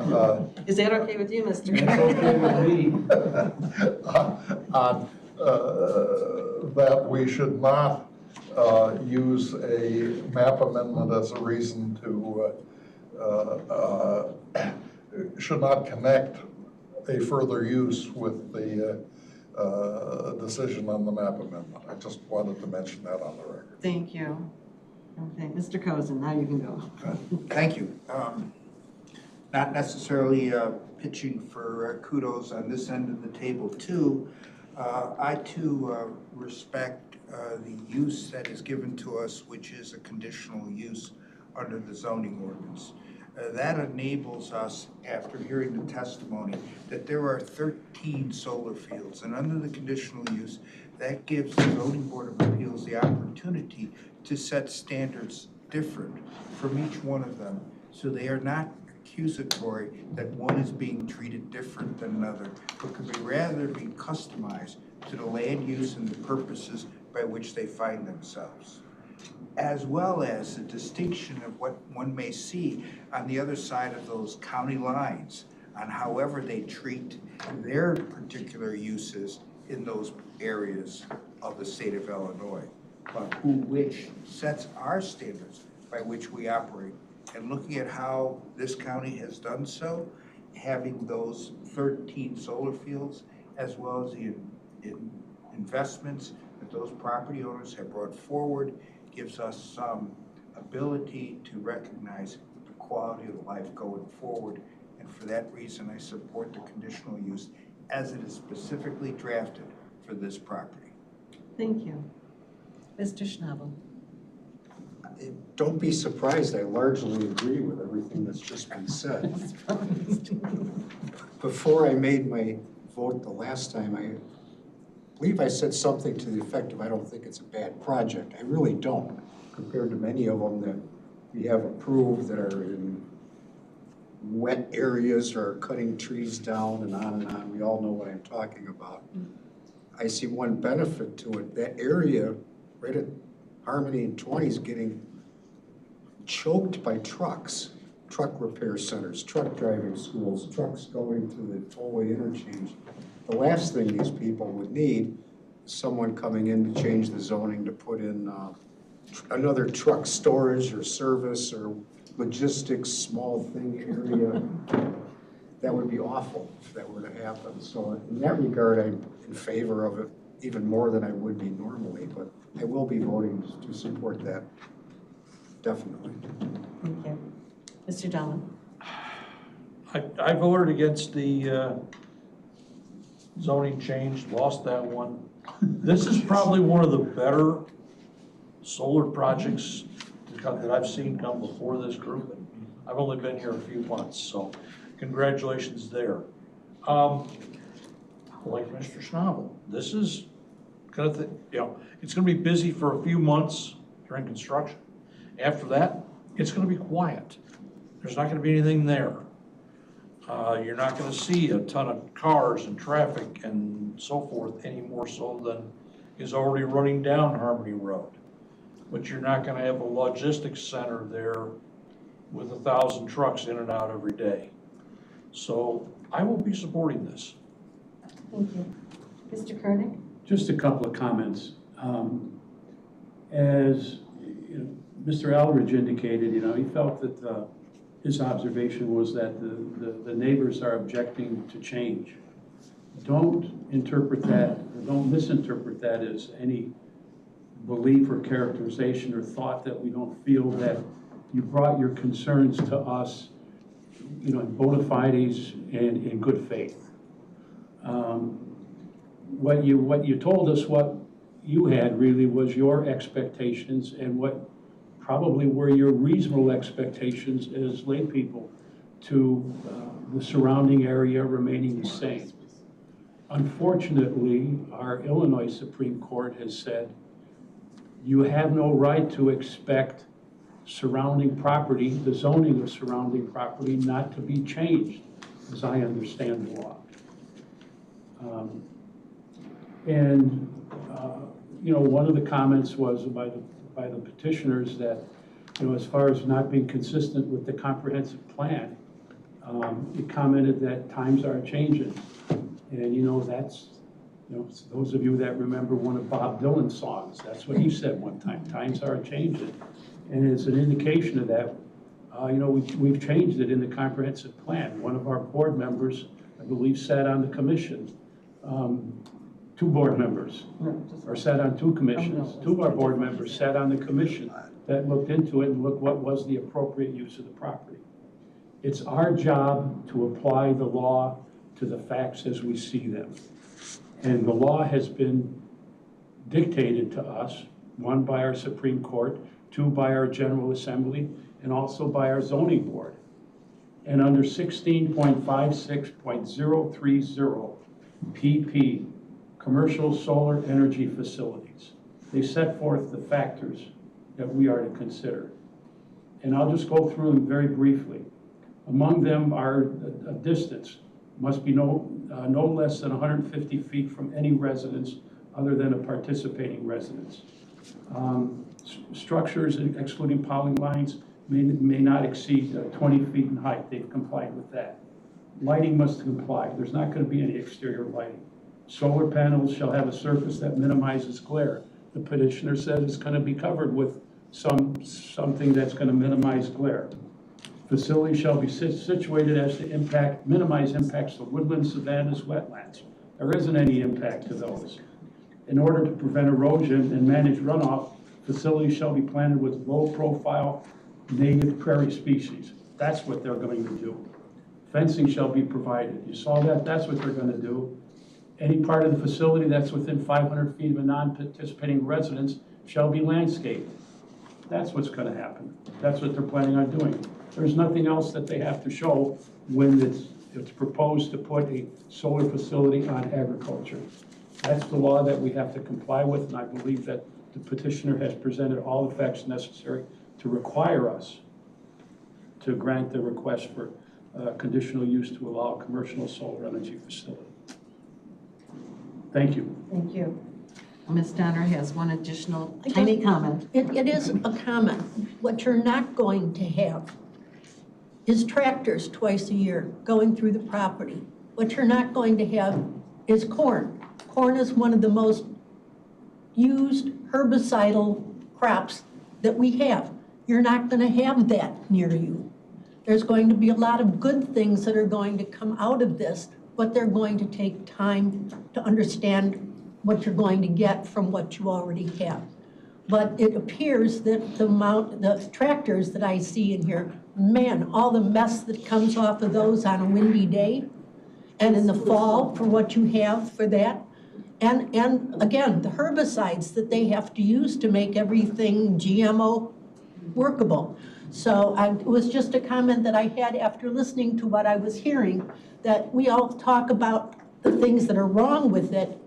Is that okay with you, Mr.? It's okay with me. On that we should not use a map amendment as a reason to, should not connect a further use with the decision on the map amendment. I just wanted to mention that on the record. Thank you. Okay, Mr. Cozen, now you can go. Thank you. Not necessarily pitching for kudos on this end of the table too. I too respect the use that is given to us, which is a conditional use under the zoning ordinance. That enables us, after hearing the testimony, that there are 13 solar fields, and under the conditional use, that gives the zoning board of appeals the opportunity to set standards different from each one of them, so they are not accusatory that one is being treated different than another, but could be rather be customized to the land use and the purposes by which they find themselves, as well as the distinction of what one may see on the other side of those county lines on however they treat their particular uses in those areas of the state of Illinois, but which sets our standards by which we operate. And looking at how this county has done so, having those 13 solar fields, as well as the investments that those property owners have brought forward, gives us some ability to recognize the quality of life going forward. And for that reason, I support the conditional use as it is specifically drafted for this property. Thank you. Mr. Schnabel. Don't be surprised, I largely agree with everything that's just been said. Before I made my vote the last time, I believe I said something to the effect of I don't think it's a bad project. I really don't, compared to many of them that we have approved that are in wet areas or cutting trees down and on and on. We all know what I'm talking about. I see one benefit to it. That area right at Harmony and 20 is getting choked by trucks, truck repair centers, truck driving schools, trucks going to the tollway interchange. The last thing these people would need is someone coming in to change the zoning to put in another truck storage or service or logistics, small thing area. That would be awful if that were to happen. So in that regard, I'm in favor of it even more than I would be normally, but I will be voting to support that, definitely. Thank you. Mr. Dolan. I voted against the zoning change, lost that one. This is probably one of the better solar projects that I've seen come before this group. I've only been here a few months, so congratulations there. Like Mr. Schnabel, this is gonna, it's gonna be busy for a few months during construction. After that, it's gonna be quiet. There's not gonna be anything there. You're not gonna see a ton of cars and traffic and so forth any more so than is already running down Harmony Road. But you're not gonna have a logistics center there with 1,000 trucks in and out every day. So I will be supporting this. Thank you. Mr. Koenig? Just a couple of comments. As Mr. Aldridge indicated, he felt that his observation was that the neighbors are objecting to change. Don't interpret that, or don't misinterpret that as any belief or characterization or thought that we don't feel that you brought your concerns to us, in bona fides and in good faith. What you told us, what you had really was your expectations and what probably were your reasonable expectations as lay people to the surrounding area remaining the same. Unfortunately, our Illinois Supreme Court has said you have no right to expect surrounding property, the zoning of surrounding property, not to be changed, as I understand the law. One of the comments was by the petitioners that, as far as not being consistent with the comprehensive plan, it commented that times are changing. And, You know, so those of you that remember one of Bob Dylan's songs, that's what he said one time, times are changing. And it's an indication of that. You know, we've changed it in the comprehensive plan. One of our board members, I believe, sat on the commission. 2 board members, or sat on 2 commissions. 2 of our board members sat on the commission that looked into it and looked what was the appropriate use of the property. It's our job to apply the law to the facts as we see them. And the law has been dictated to us, 1 by our Supreme Court, 2 by our General Assembly, and also by our zoning board. And under 16.56.030 PP, commercial solar energy facilities, they set forth the factors that we are to consider. And I'll just go through them very briefly. Among them are a distance, must be no less than 150 feet from any residence other than a participating residence. Structures excluding power lines may not exceed 20 feet in height. They've complied with that. Lighting must comply. There's not going to be any exterior lighting. Solar panels shall have a surface that minimizes glare. The petitioner says it's going to be covered with something that's going to minimize glare. Facilities shall be situated as to minimize impacts to woodlands, savannas, wetlands. There isn't any impact to those. In order to prevent erosion and manage runoff, facilities shall be planted with low-profile native prairie species. That's what they're going to do. Fencing shall be provided. You saw that? That's what they're going to do. Any part of the facility that's within 500 feet of a non-participating residence shall be landscaped. That's what's going to happen. That's what they're planning on doing. There's nothing else that they have to show when it's proposed to put a solar facility on agriculture. That's the law that we have to comply with, and I believe that the petitioner has presented all the facts necessary to require us to grant the request for conditional use to allow a commercial solar energy facility. Thank you. Thank you. Ms. Donner has one additional tiny comment. It is a comment. What you're not going to have is tractors twice a year going through the property. What you're not going to have is corn. Corn is one of the most used herbicidal crops that we have. You're not going to have that near you. There's going to be a lot of good things that are going to come out of this, but they're going to take time to understand what you're going to get from what you already have. But it appears that the tractors that I see in here, man, all the mess that comes off of those on a windy day, and in the fall for what you have for that, and again, the herbicides that they have to use to make everything GMO workable. So it was just a comment that I had after listening to what I was hearing, that we all talk about the things that are wrong with it.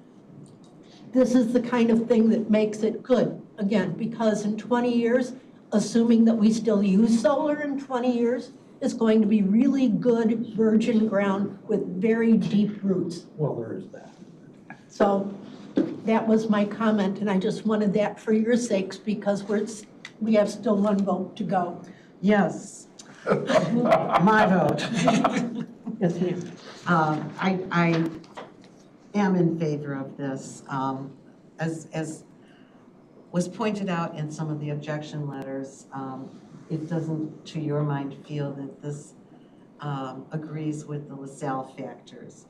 This is the kind of thing that makes it good. Again, because in 20 years, assuming that we still use solar in 20 years, it's going to be really good virgin ground with very deep roots. Well, there is that. So that was my comment, and I just wanted that for your sakes because we have still 1 vote to go. Yes. My vote. Yes, ma'am. I am in favor of this. As was pointed out in some of the objection letters, it doesn't, to your mind, feel that this agrees with the LaSalle factors.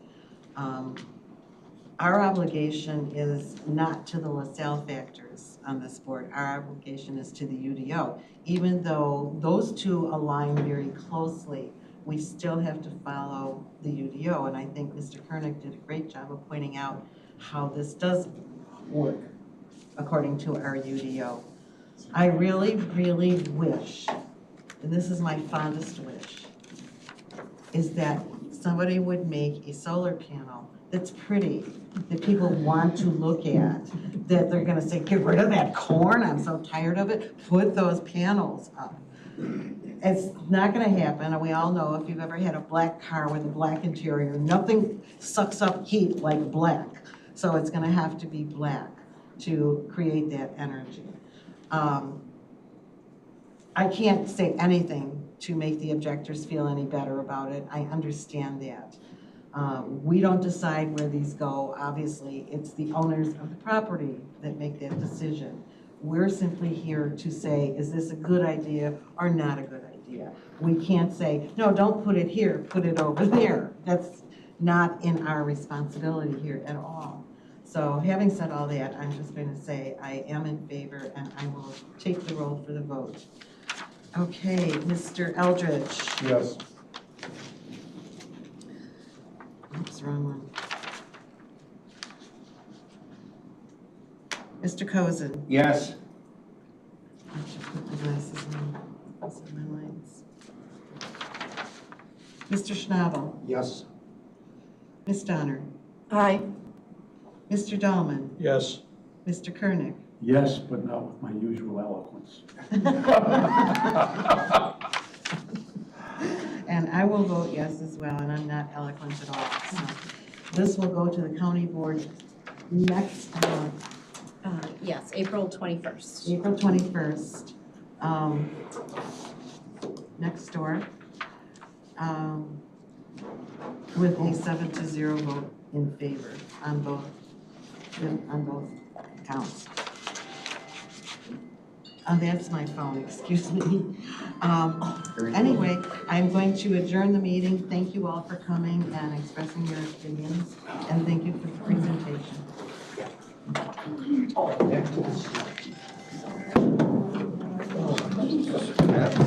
Our obligation is not to the LaSalle factors on this board. Our obligation is to the UDO. Even though those two align very closely, we still have to follow the UDO. And I think Mr. Koenig did a great job of pointing out how this does work according to our UDO. I really, really wish, and this is my fondest wish, is that somebody would make a solar panel that's pretty, that people want to look at, that they're gonna say, get rid of that corn, I'm so tired of it, put those panels up. It's not gonna happen, and we all know if you've ever had a black car with a black interior, nothing sucks up heat like black. So it's gonna have to be black to create that energy. I can't say anything to make the objectors feel any better about it. I understand that. We don't decide where these go. Obviously, it's the owners of the property that make that decision. We're simply here to say, is this a good idea or not a good idea? We can't say, no, don't put it here, put it over there. That's not in our responsibility here at all. So having said all that, I'm just going to say I am in favor and I will take the roll for the vote. Okay, Mr. Eldridge. Yes. Oops, wrong one. Mr. Cozen. Yes. I should put my glasses on. Those are my lights. Mr. Schnabel. Yes. Ms. Donner. Aye. Mr. Dahlman. Yes. Mr. Kernick. Yes, but not with my usual eloquence. And I will vote yes as well, and I'm not eloquent at all. So this will go to the county board next month. Yes, April 21st. April 21st, next door, with a 7-0 vote in favor on both counts. That's my phone, excuse me. Anyway, I'm going to adjourn the meeting. Thank you all for coming and expressing your opinions, and thank you for the presentation. Oh, back to the